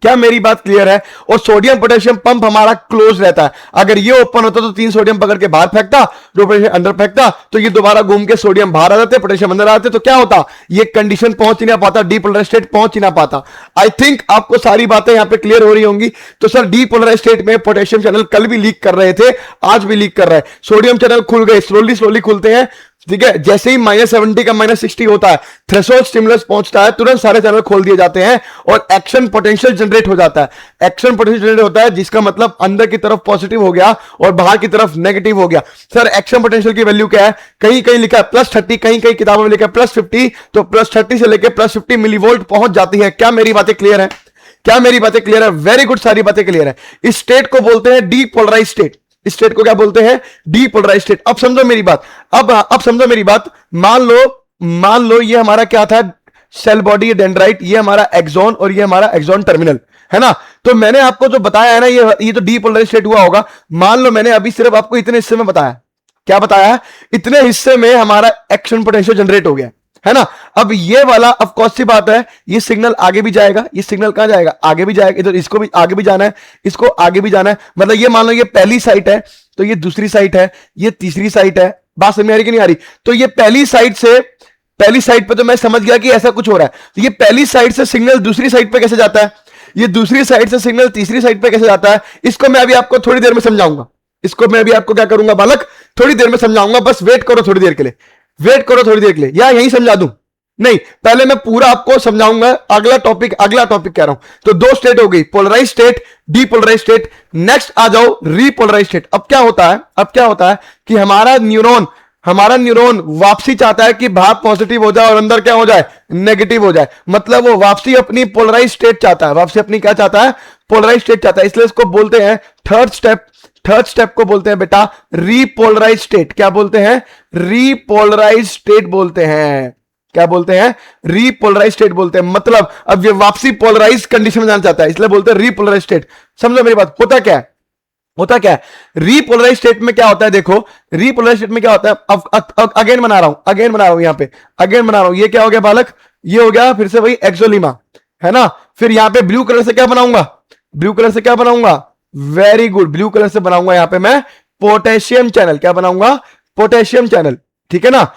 S1: क्या मेरी बात क्लियर है? और सोडियम पोटेशियम पंप हमारा क्लोज रहता है। अगर ये ओपन होता तो 3 सोडियम पकड़ के बाहर फेंकता, 2 पोटेशियम अंदर फेंकता, तो ये दोबारा घूम के सोडियम बाहर आ जाते, पोटेशियम अंदर आते, तो क्या होता? ये कंडीशन पहुंच ही ना पाता, डीपोलराइज स्टेट पहुंच ही ना पाता। आई थिंक आपको सारी बातें यहां पे क्लियर हो रही होंगी। तो सर डीपोलराइज स्टेट में पोटेशियम चैनल कल भी लीक कर रहे थे, आज भी लीक कर रहे हैं। सोडियम चैनल खुल गए, स्लोली खुलते हैं, ठीक है। जैसे ही -70 का -60 होता है, थ्रेशोल्ड स्टिमुलस पहुंचता है, तुरंत सारे चैनल खोल दिए जाते हैं और एक्शन पोटेंशियल जनरेट हो जाता है। एक्शन पोटेंशियल जनरेट होता है, जिसका मतलब अंदर की तरफ पॉजिटिव हो गया और बाहर की तरफ नेगेटिव हो गया। सर एक्शन पोटेंशियल की वैल्यू क्या है? कहीं कहीं लिखा है +30, कहीं कहीं किताबों में लिखा है +50, तो +30 से लेकर +50 मिलीवोल्ट पहुंच जाती है। क्या मेरी बातें क्लियर है? क्या मेरी बातें क्लियर है? वेरी गुड, सारी बातें क्लियर है। इस स्टेट को बोलते हैं डीपोलराइज स्टेट। इस स्टेट को क्या बोलते हैं? Depolarise state. अब समझो मेरी बात, अब समझो मेरी बात। मान लो ये हमारा क्या था? सेल बॉडी डेंड्राइट, ये हमारा एक्सॉन और ये हमारा एक्सॉन टर्मिनल, है ना। तो मैंने आपको जो बताया है ना, ये तो डीपोलराइज स्टेट हुआ होगा। मान लो मैंने अभी सिर्फ आपको इतने हिस्से में बताया, क्या बताया? इतने हिस्से में हमारा एक्शन पोटेंशियल जनरेट हो गया, है ना। अब ये वाला, ऑफ कोर्स सी बात है, ये सिग्नल आगे भी जाएगा। ये सिग्नल कहां जाएगा? आगे भी जाएगा, इधर इसको भी आगे भी जाना है, इसको आगे भी जाना है। मतलब ये मान लो ये पहली साइट है, तो ये दूसरी साइट है, ये तीसरी साइट है। बात समझ में आ रही कि नहीं आ रही? तो ये पहली साइट पे तो मैं समझ गया कि ऐसा कुछ हो रहा है। तो ये पहली साइट से सिग्नल दूसरी साइट पे कैसे जाता है? ये दूसरी साइट से सिग्नल तीसरी साइट पे कैसे जाता है? इसको मैं अभी आपको थोड़ी देर में समझाऊंगा। इसको मैं अभी आपको क्या करूंगा बालक? थोड़ी देर में समझाऊंगा। बस वेट करो थोड़ी देर के लिए, वेट करो थोड़ी देर के लिए, या यही समझा दूं? नहीं, पहले मैं पूरा आपको समझाऊंगा। अगला टॉपिक कह रहा हूं। तो 2 स्टेट हो गई, polarise state, depolarise state. Next आ जाओ रीपोलराइज स्टेट। अब क्या होता है कि हमारा न्यूरॉन वापसी चाहता है कि बाहर पॉजिटिव हो जाए और अंदर क्या हो जाए? नेगेटिव हो जाए। मतलब वो वापसी अपनी पोलराइज स्टेट चाहता है, वापसी अपनी क्या चाहता है? पोलराइज स्टेट चाहता है। इसलिए इसको बोलते हैं थर्ड स्टेप को बोलते हैं बेटा रीपोलराइज स्टेट। क्या बोलते हैं? रीपोलराइज स्टेट बोलते हैं। क्या बोलते हैं? रीपोलराइज स्टेट बोलते हैं। मतलब अब ये वापसी पोलराइज कंडीशन में जाना चाहता है, इसलिए बोलते हैं रीपोलराइज स्टेट। समझो मेरी बात, होता क्या है? रीपोलराइज स्टेट में क्या होता है? देखो रीपोलराइज स्टेट में क्या होता है? अब अगेन बना रहा हूं यहां पे, अगेन बना रहा हूं। ये क्या हो गया बालक? ये हो गया फिर से वही एक्सोलीमा, है ना। फिर यहां पे ब्लू कलर से क्या बनाऊंगा? वेरी गुड, ब्लू कलर से बनाऊंगा यहां पे मैं पोटेशियम चैनल। क्या बनाऊंगा? पोटेशियम चैनल, ठीक है ना।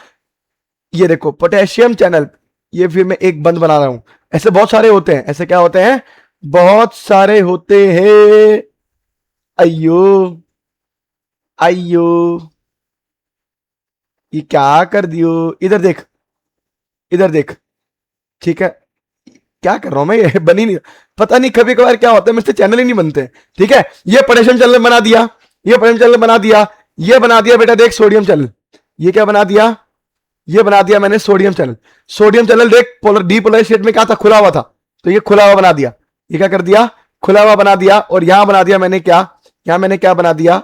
S1: ये देखो पोटेशियम चैनल, ये फिर मैं एक बंद बना रहा हूं। ऐसे बहुत सारे होते हैं, ऐसे क्या होते हैं? बहुत सारे होते हैं। अयो अयो, ये क्या कर दियो। इधर देख, इधर देख। ठीक है, क्या कर रहा हूं मैं, ये बन ही नहीं। पता नहीं कभी कभार क्या होता है, मेरे से चैनल ही नहीं बनते। ठीक है, ये पोटेशियम चैनल बना दिया, ये पोटेशियम चैनल बना दिया, ये बना दिया बेटा देख सोडियम चैनल। ये क्या बना दिया, ये बना दिया मैंने सोडियम चैनल। सोडियम चैनल देख डीपोलराइज स्टेट में क्या था, खुला हुआ था, तो ये खुला हुआ बना दिया। ये क्या कर दिया, खुला हुआ बना दिया। और यहां बना दिया मैंने क्या, यहां मैंने क्या बना दिया,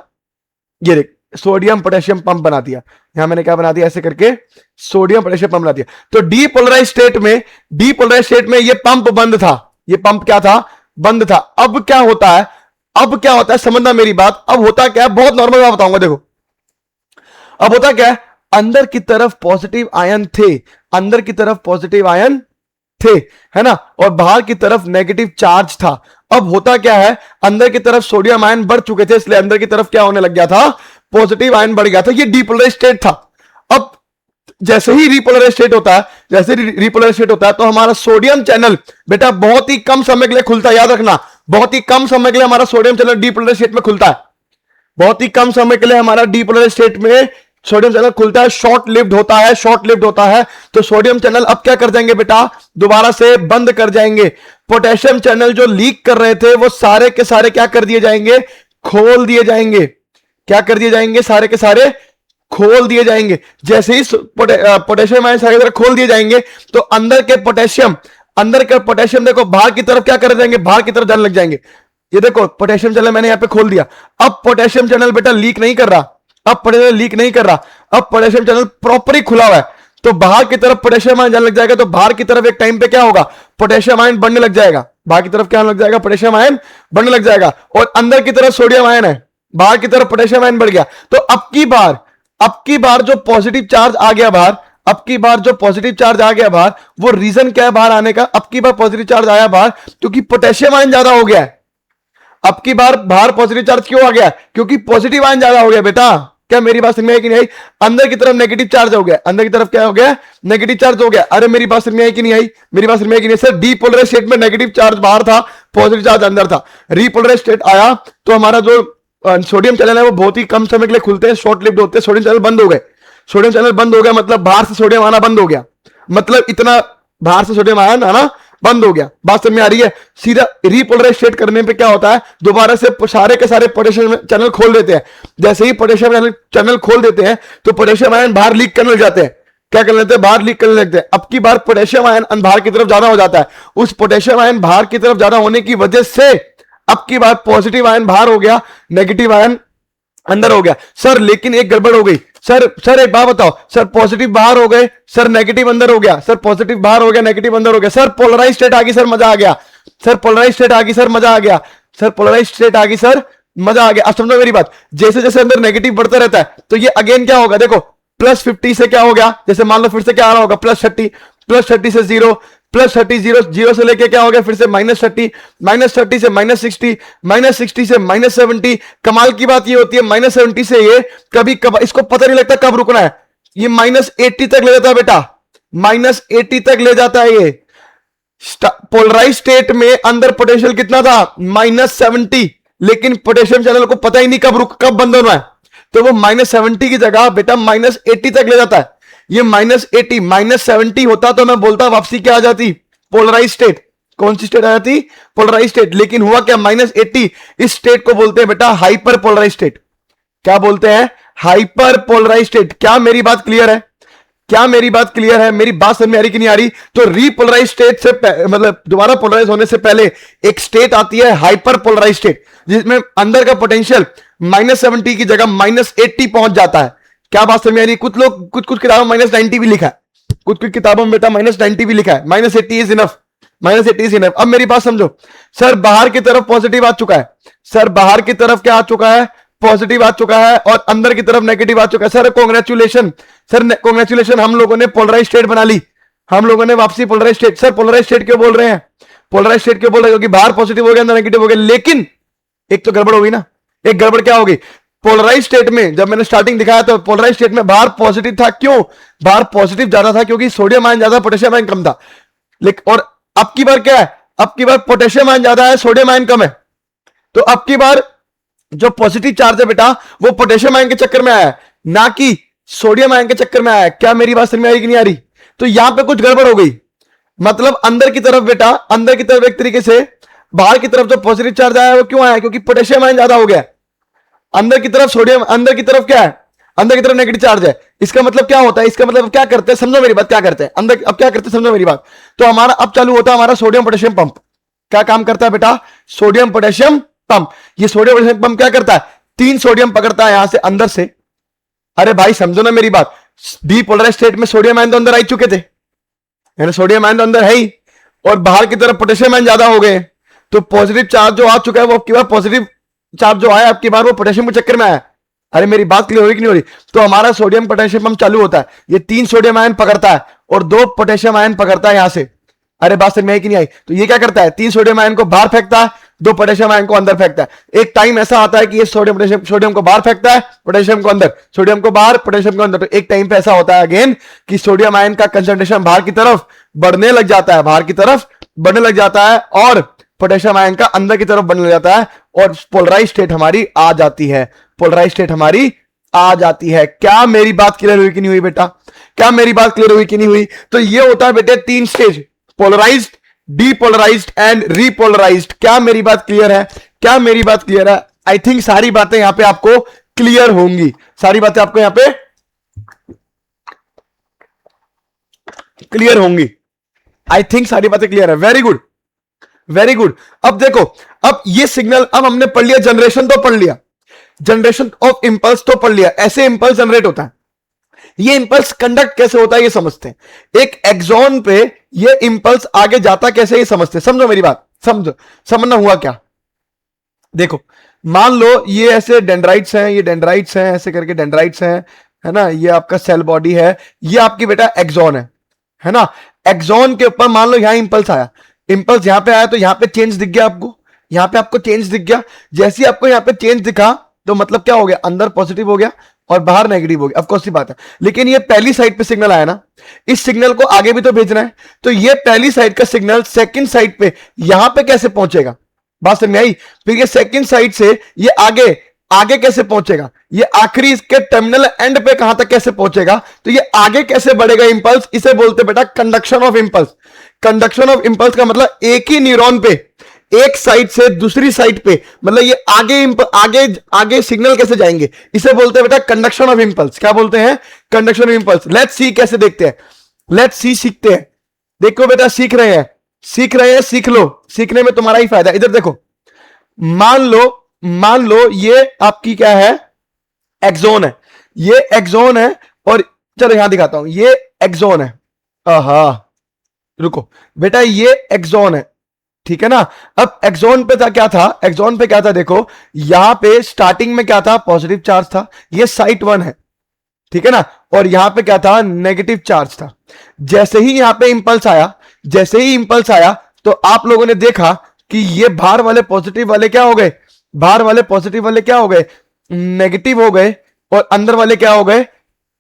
S1: ये देख सोडियम पोटेशियम पंप बना दिया। यहां मैंने क्या बना दिया, ऐसे करके सोडियम पोटेशियम पंप बना दिया। तो डीपोलराइज स्टेट में, डीपोलराइज स्टेट में ये पंप बंद था, ये पंप क्या था, बंद था। अब क्या होता है, अब क्या होता है, समझना मेरी बात। अब होता क्या है, बहुत नॉर्मल बात बताऊंगा, देखो अब होता क्या है, अंदर की तरफ पॉजिटिव आयन थे, अंदर की तरफ पॉजिटिव आयन थे, है ना, और बाहर की तरफ नेगेटिव चार्ज था। अब होता क्या है, अंदर की तरफ सोडियम आयन बढ़ चुके थे, इसलिए अंदर की तरफ क्या होने लग गया था, पॉजिटिव आयन बढ़ गया था। ये डीपोलराइज स्टेट था। अब जैसे ही रिपोलराइज स्टेट होता है, जैसे रिपोलराइज स्टेट होता है, तो हमारा सोडियम चैनल बेटा बहुत ही कम समय के लिए खुलता है। याद रखना, बहुत ही कम समय के लिए हमारा सोडियम चैनल डीपोलराइज स्टेट में खुलता है। बहुत ही कम समय के लिए हमारा डीपोलराइज स्टेट में सोडियम चैनल खुलता है, शॉर्ट लिव्ड होता है, शॉर्ट लिव्ड होता है। तो सोडियम चैनल अब क्या कर जाएंगे बेटा, दोबारा से बंद कर जाएंगे। पोटेशियम चैनल जो लीक कर रहे थे वो सारे के सारे क्या कर दिए जाएंगे, खोल दिए जाएंगे। क्या कर दिए जाएंगे, सारे के सारे खोल दिए जाएंगे। जैसे ही पोटेशियम आयन सारे खोल दिए जाएंगे, तो अंदर के पोटेशियम, अंदर के पोटेशियम देखो बाहर की तरफ क्या कर जाएंगे, बाहर की तरफ जाने लग जाएंगे। ये देखो पोटेशियम चैनल मैंने यहां पे खोल दिया। अब पोटेशियम चैनल बेटा लीक नहीं कर रहा, अब पोटेशियम लीक नहीं कर रहा, अब पोटेशियम चैनल प्रॉपर ही खुला हुआ है। तो बाहर की तरफ पोटेशियम आयन जाने लग जाएगा, तो बाहर की तरफ एक टाइम पे क्या होगा, पोटेशियम आयन बढ़ने लग जाएगा। बाहर की तरफ क्या लग जाएगा, पोटेशियम आयन बढ़ने लग जाएगा। और अंदर की तरफ सोडियम आयन है, बाहर की तरफ पोटेशियम आयन बढ़ गया। तो अब की बार जो पॉजिटिव चार्ज आ गया बाहर, अब की बार जो पॉजिटिव चार्ज आ गया बाहर, वो रीजन क्या है बाहर आने का, अब की बार पॉजिटिव चार्ज आया बाहर क्योंकि पोटेशियम आयन ज्यादा हो गया है। अब की बार बाहर पॉजिटिव चार्ज क्यों आ गया, क्योंकि पॉजिटिव आयन ज्यादा हो गया। बेटा क्या मेरी बात समझ में आई कि नहीं आई, अंदर की तरफ नेगेटिव चार्ज हो गया, अंदर की तरफ क्या हो गया, नेगेटिव चार्ज हो गया। अरे मेरी बात समझ में आई कि नहीं आई, मेरी बात समझ में आई कि नहीं। सर डीपोलराइज स्टेट में नेगेटिव चार्ज बाहर था, पॉजिटिव चार्ज अंदर था। रिपोलराइज स्टेट आया तो हमारा जो सोडियम चैनल है वो बहुत ही कम समय के लिए खुलते हैं, शॉर्ट लिव्ड होते हैं। सोडियम चैनल बंद हो गए, सोडियम चैनल बंद हो गया मतलब बाहर से सोडियम आना बंद हो गया, मतलब इतना बाहर से सोडियम आयन आना बंद हो गया। बात समझ में आ रही है। सीधा रिपोलराइज स्टेट करने पे क्या होता है, दोबारा से सारे के सारे पोटेशियम चैनल खोल देते हैं। जैसे ही पोटेशियम चैनल खोल देते हैं तो पोटेशियम आयन बाहर लीक करने लग जाते हैं। क्या कर लेते हैं, बाहर लीक करने लगते हैं। अब की बार पोटेशियम आयन बाहर की तरफ ज्यादा हो जाता है। उस पोटेशियम आयन बाहर की तरफ ज्यादा होने की वजह से अब की बार पॉजिटिव आयन बाहर हो गया, नेगेटिव आयन अंदर हो गया। सर लेकिन एक गड़बड़ हो गई। सर एक बात बताओ, सर पॉजिटिव बाहर हो गए, सर नेगेटिव अंदर हो गया, सर पॉजिटिव बाहर हो गया, नेगेटिव अंदर हो गया। सर पोलराइज स्टेट आ गई, सर मजा आ गया। सर पोलराइज स्टेट आ गई, सर मजा आ गया। सर पोलराइज स्टेट आ गई, सर मजा आ गया। अब समझो मेरी बात, जैसे जैसे अंदर नेगेटिव बढ़ता रहता है तो ये अगेन क्या होगा, देखो +50 से क्या हो गया, जैसे मान लो फिर से क्या आ रहा होगा +30, +30 से 0, +30, 0 से लेके क्या हो गया फिर से -30, -30 से -60, -60 से -70। कमाल की बात ये होती है -70 से ये कभी कब इसको पता नहीं लगता कब रुकना है, ये -80 तक ले जाता है बेटा, -80 तक ले जाता है। ये पोलराइज स्टेट में अंदर पोटेंशियल कितना था, -70, लेकिन पोटेशियम चैनल को पता ही नहीं कब बंद होना है, तो वो -70 की जगह बेटा -80 तक ले जाता है। ये -80 -70 होता तो मैं बोलता वापसी क्या आ जाती, पोलराइज स्टेट। कौन सी स्टेट आ जाती, पोलराइज स्टेट। लेकिन हुआ क्या, -80, इस स्टेट को बोलते हैं बेटा हाइपर पोलराइज स्टेट। क्या बोलते हैं, हाइपर पोलराइज स्टेट। क्या मेरी बात क्लियर है, क्या मेरी बात क्लियर है, मेरी बात समझ में आ रही कि नहीं आ रही। तो रीपोलराइज स्टेट से मतलब दोबारा पोलराइज होने से पहले एक स्टेट आती है हाइपर पोलराइज स्टेट, जिसमें अंदर का पोटेंशियल -70 की जगह -80 पहुंच जाता है। क्या बात समझ में आ रही है। कुछ लोग कुछ किताबों में -90 भी लिखा है, कुछ किताबों में बेटा -90 भी लिखा है, -80 इज इनफ, -80 इज इनफ। अब मेरी बात समझो, सर बाहर की तरफ पॉजिटिव आ चुका है, सर बाहर की तरफ क्या आ चुका है, पॉजिटिव आ चुका है, और अंदर की तरफ नेगेटिव आ चुका है। सर कांग्रेचुलेशन, सर कांग्रेचुलेशन, हम लोगों ने पोलराइज स्टेट बना ली, हम लोगों ने वापसी polarise state. Sir polarise state क्यों बोल रहे हैं, पोलराइज स्टेट क्यों बोल रहे हैं, क्योंकि बाहर पॉजिटिव हो गया अंदर नेगेटिव हो गया। लेकिन एक तो गड़बड़ हो गई ना, एक गड़बड़ क्या होगी, पोलराइज स्टेट में जब मैंने स्टार्टिंग दिखाया तो पोलराइज स्टेट में बाहर पॉजिटिव था, क्यों बाहर पॉजिटिव ज्यादा था, क्योंकि सोडियम आयन ज्यादा पोटेशियम आयन कम था। लेकिन और अब की बार क्या है, अब की बार पोटेशियम आयन ज्यादा है, सोडियम आयन कम है, तो अब की बार जो पॉजिटिव चार्ज है बेटा वो पोटेशियम आयन के चक्कर में आया है, ना कि सोडियम आयन के चक्कर में आया है। क्या मेरी बात समझ में आ रही कि नहीं आ रही? तो यहां पे कुछ गड़बड़ हो गई, मतलब अंदर की तरफ बेटा, अंदर की तरफ एक तरीके से, बाहर की तरफ जो पॉजिटिव चार्ज आया वो क्यों आया? क्योंकि पोटेशियम आयन ज्यादा हो गया। अंदर की तरफ सोडियम, अंदर की तरफ क्या है? अंदर की तरफ नेगेटिव चार्ज है। इसका मतलब क्या होता है? इसका मतलब क्या करते हैं, समझो मेरी बात, क्या करते हैं अंदर, अब क्या करते हैं समझो मेरी बात। तो हमारा अब चालू होता है हमारा सोडियम पोटेशियम पंप। क्या काम करता है बेटा? Sodium potassium pump. ये सोडियम पोटेशियम पंप क्या करता है? 3 सोडियम पकड़ता है यहां से अंदर से। अरे भाई समझो ना मेरी बात, डीपोलराइज्ड स्टेट में सोडियम आयन तो अंदर आ चुके थे, यानी सोडियम आयन तो अंदर है ही, और बाहर की तरफ पोटेशियम आयन ज्यादा हो गए, तो पॉजिटिव चार्ज जो आ चुका है वो आपकी बार, पॉजिटिव चार्ज जो आया आपकी बार वो पोटेशियम के चक्कर में आया। अरे मेरी बात क्लियर हो रही कि नहीं हो रही? तो हमारा सोडियम पोटेशियम पंप चालू होता है, ये 3 सोडियम आयन पकड़ता है और 2 पोटेशियम आयन पकड़ता है यहां से। अरे बात समझ में आई कि नहीं आई? तो ये क्या करता है? 3 सोडियम आयन को बाहर फेंकता है, 2 पोटेशियम आयन को अंदर फेंकता है। एक टाइम ऐसा आता है कि ये सोडियम को बाहर फेंकता है, पोटेशियम को अंदर, सोडियम को बाहर, पोटेशियम को अंदर। तो एक टाइम पे ऐसा होता है अगेन कि सोडियम आयन का कंसंट्रेशन बाहर की तरफ बढ़ने लग जाता है, बाहर की तरफ बढ़ने लग जाता है, और पोटेशियम आयन का अंदर की तरफ बढ़ने लग जाता है, और पोलराइज स्टेट हमारी आ जाती है, पोलराइज स्टेट हमारी आ जाती है। क्या मेरी बात क्लियर हुई कि नहीं हुई बेटा? क्या मेरी बात क्लियर हुई कि नहीं हुई? तो ये होता है बेटे 3 stage, polarised, depolarised and repolarised. क्या मेरी बात क्लियर है? क्या मेरी बात क्लियर है? आई थिंक सारी बातें यहां पे आपको क्लियर होंगी, सारी बातें आपको यहां पे क्लियर होंगी। आई थिंक सारी बातें क्लियर है। Very good, very good. अब देखो, अब ये सिग्नल, अब हमने पढ़ लिया जनरेशन, तो पढ़ लिया जनरेशन ऑफ इंपल्स, तो पढ़ लिया ऐसे इंपल्स जनरेट होता है। ये इंपल्स कंडक्ट कैसे होता है ये समझते हैं। एक एक्सॉन पे ये इंपल्स आगे जाता कैसे ये समझते हैं। समझो मेरी बात, समझो, समझना हुआ क्या। देखो मान लो ये ऐसे डेंड्राइट्स हैं, ये डेंड्राइट्स हैं, ऐसे करके डेंड्राइट्स हैं, है ना, ये आपका सेल बॉडी है, ये आपकी बेटा एक्सॉन है ना। एक्सॉन के ऊपर मान लो यहां इंपल्स आया, इंपल्स यहां पे आया, तो यहां पे चेंज दिख गया आपको, यहां पे आपको चेंज दिख गया। जैसे ही आपको यहां पे चेंज दिखा तो मतलब क्या हो गया? अंदर पॉजिटिव हो गया और बाहर नेगेटिव हो गया। ऑफ कोर्स सी बात है, लेकिन ये पहली साइड पे सिग्नल आया ना, इस सिग्नल को आगे भी तो भेजना है। तो ये पहली साइड का सिग्नल सेकंड साइड पे यहां पे कैसे पहुंचेगा? बात समझ में आई? फिर ये सेकंड साइड से ये आगे आगे कैसे पहुंचेगा? ये आखिरी इसके टर्मिनल एंड पे कहां तक कैसे पहुंचेगा? तो ये आगे कैसे बढ़ेगा इंपल्स? इसे बोलते बेटा conduction of impulse. Conduction of impulse का मतलब एक ही न्यूरॉन पे, एक साइड से दूसरी साइड पे, मतलब ये आगे आगे सिग्नल कैसे जाएंगे, इसे बोलते हैं बेटा कंडक्शन ऑफ इंपल्स। क्या बोलते हैं? Conduction of impulse. Let's see कैसे देखते हैं, लेट्स सी सीखते हैं। देखो बेटा सीख रहे हैं, सीख रहे हैं, सीख लो, सीखने में तुम्हारा ही फायदा। इधर देखो, मान लो ये आपकी क्या है? एक्सॉन है, ये एक्सॉन है, और चलो यहां दिखाता हूं, ये एक्सॉन है। आहा रुको बेटा, ये एक्सॉन है, ठीक है ना। अब एक्सॉन पे था क्या था? एक्सॉन पे क्या था? देखो यहां पे स्टार्टिंग में क्या था? पॉजिटिव चार्ज था, ये साइट 1 है, ठीक है ना, और यहां पे क्या था? नेगेटिव चार्ज था। जैसे ही यहां पे इंपल्स आया, जैसे ही इंपल्स आया, तो आप लोगों ने देखा कि ये बाहर वाले पॉजिटिव वाले क्या हो गए? बाहर वाले पॉजिटिव वाले क्या हो गए? नेगेटिव हो गए, और अंदर वाले क्या हो गए?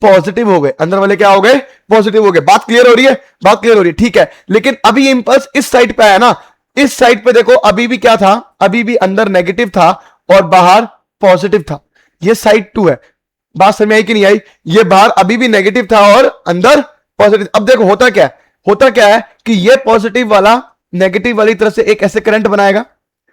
S1: पॉजिटिव हो गए। अंदर वाले क्या हो गए? पॉजिटिव हो गए। बात क्लियर हो रही है? बात क्लियर हो रही है, ठीक है। लेकिन अभी इंपल्स इस साइड पे आया ना, इस साइड पे देखो अभी भी क्या था? अभी भी अंदर नेगेटिव था और बाहर पॉजिटिव था। ये साइड 2 है। बात समझ में आई कि नहीं आई? ये बाहर अभी भी नेगेटिव था और अंदर पॉजिटिव। अब देखो होता क्या है, होता क्या है कि ये पॉजिटिव वाला नेगेटिव वाली तरफ से एक ऐसे करंट बनाएगा,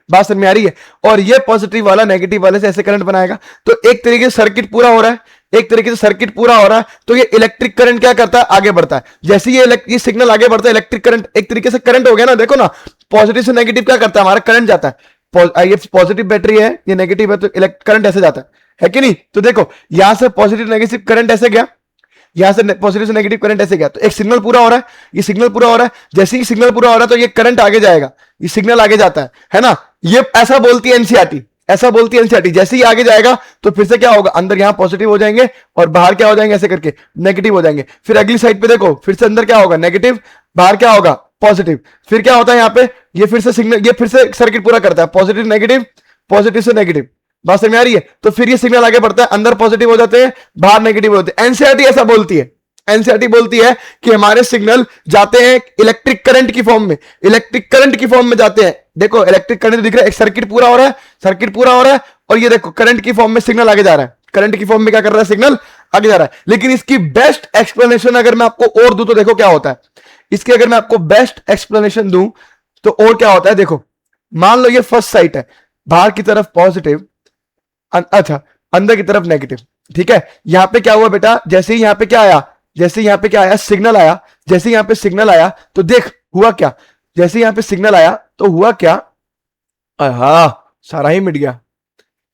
S1: बात समझ में आ रही है, और ये पॉजिटिव वाला नेगेटिव वाले से ऐसे करंट बनाएगा। तो एक तरीके से सर्किट पूरा हो रहा है, एक तरीके से सर्किट पूरा हो रहा है। तो ये इलेक्ट्रिक करंट क्या करता है? आगे बढ़ता है। जैसे ये सिग्नल आगे बढ़ता है, इलेक्ट्रिक करंट एक तरीके से करंट हो गया ना। देखो ना, पॉजिटिव से नेगेटिव क्या करता है? हमारा करंट जाता है। ये पॉजिटिव बैटरी है, ये नेगेटिव है, तो करंट ऐसे जाता है कि नहीं? तो देखो यहां से पॉजिटिव नेगेटिव करंट ऐसे गया, यहां से पॉजिटिव से नेगेटिव करंट ऐसे गया, तो एक सिग्नल पूरा हो रहा है, ये सिग्नल पूरा हो रहा है। जैसे ही सिग्नल पूरा हो रहा है तो ये करंट आगे जाएगा, ये सिग्नल आगे जाता है ना। ये ऐसा बोलती है एनसीईआरटी, ऐसा बोलती है एनसीईआरटी। जैसे ही आगे जाएगा तो फिर से क्या होगा? अंदर यहां पॉजिटिव हो जाएंगे और बाहर क्या हो जाएंगे? ऐसे करके नेगेटिव हो जाएंगे। फिर अगली साइड पे देखो, फिर से अंदर क्या होगा? नेगेटिव, बाहर क्या होगा? पॉजिटिव। फिर क्या होता है यहाँ पे? ये फिर से सिग्नल, ये फिर से सर्किट पूरा करता है, पॉजिटिव नेगेटिव, पॉजिटिव से नेगेटिव। बात समझ में आ रही है? तो फिर ये सिग्नल आगे बढ़ता है, अंदर पॉजिटिव हो जाते हैं, बाहर नेगेटिव हो जाते हैं। एनसीईआरटी ऐसा बोलती है, एनसीईआरटी बोलती है कि हमारे सिग्नल जाते हैं इलेक्ट्रिक करंट की फॉर्म में, इलेक्ट्रिक करंट की फॉर्म में जाते हैं। देखो इलेक्ट्रिक करंट दिख रहा है, एक सर्किट पूरा हो रहा है, सर्किट पूरा हो रहा है, और ये देखो करंट की फॉर्म में सिग्नल आगे जा रहा है, करंट की फॉर्म में क्या कर रहा है, सिग्नल आगे जा रहा है। लेकिन इसकी बेस्ट एक्सप्लेनेशन अगर मैं आपको और दूं तो देखो क्या होता है, इसकी अगर मैं आपको बेस्ट एक्सप्लेनेशन दूं तो और क्या होता है। देखो मान लो ये फर्स्ट साइट है, बाहर की तरफ पॉजिटिव, अच्छा अंदर की तरफ नेगेटिव, ठीक है। यहां पे क्या हुआ बेटा, जैसे ही यहां पे क्या आया, जैसे यहां पे क्या आया, सिग्नल आया, जैसे यहां पे सिग्नल आया तो देख हुआ क्या, जैसे यहां पे सिग्नल आया तो हुआ क्या, सारा ही मिट गया,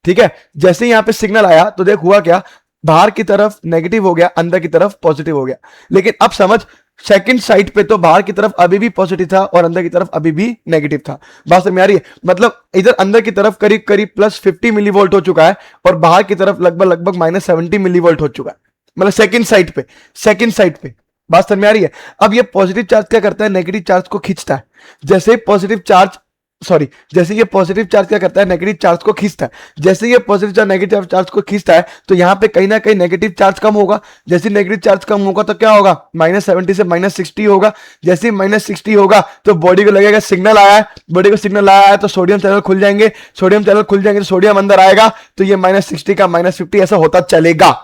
S1: ठीक है। जैसे यहां पे सिग्नल आया तो देख हुआ क्या, बाहर की तरफ नेगेटिव हो गया, अंदर की तरफ पॉजिटिव हो गया। लेकिन अब समझ, सेकंड साइड पे तो बाहर की तरफ अभी भी पॉजिटिव था और अंदर की तरफ अभी भी नेगेटिव था। बात समझ में आ रही है, मतलब इधर अंदर की तरफ करीब करीब प्लस 50 मिली वोल्ट हो चुका है और बाहर की तरफ लगभग लगभग माइनस 70 मिली वोल्ट हो चुका है, मतलब सेकंड साइड पे, सेकंड साइड पे। बात समझ में आ रही है। अब ये पॉजिटिव चार्ज क्या करता है, नेगेटिव चार्ज को खींचता है। जैसे पॉजिटिव चार्ज, सॉरी, जैसे ये पॉजिटिव चार्ज क्या करता है, नेगेटिव चार्ज को खींचता है। जैसे ये पॉजिटिव चार्ज नेगेटिव चार्ज को खींचता है तो यहाँ पे कहीं ना कहीं नेगेटिव चार्ज कम होगा। जैसे नेगेटिव चार्ज कम होगा तो क्या होगा, -70 से -60 होगा। जैसे -60 होगा तो बॉडी को लगेगा सिग्नल आया है, बॉडी को सिग्नल आया है तो सोडियम चैनल खुल जाएंगे, सोडियम चैनल खुल जाएंगे तो सोडियम अंदर आएगा, तो ये -60 का -50 ऐसा होता चलेगा।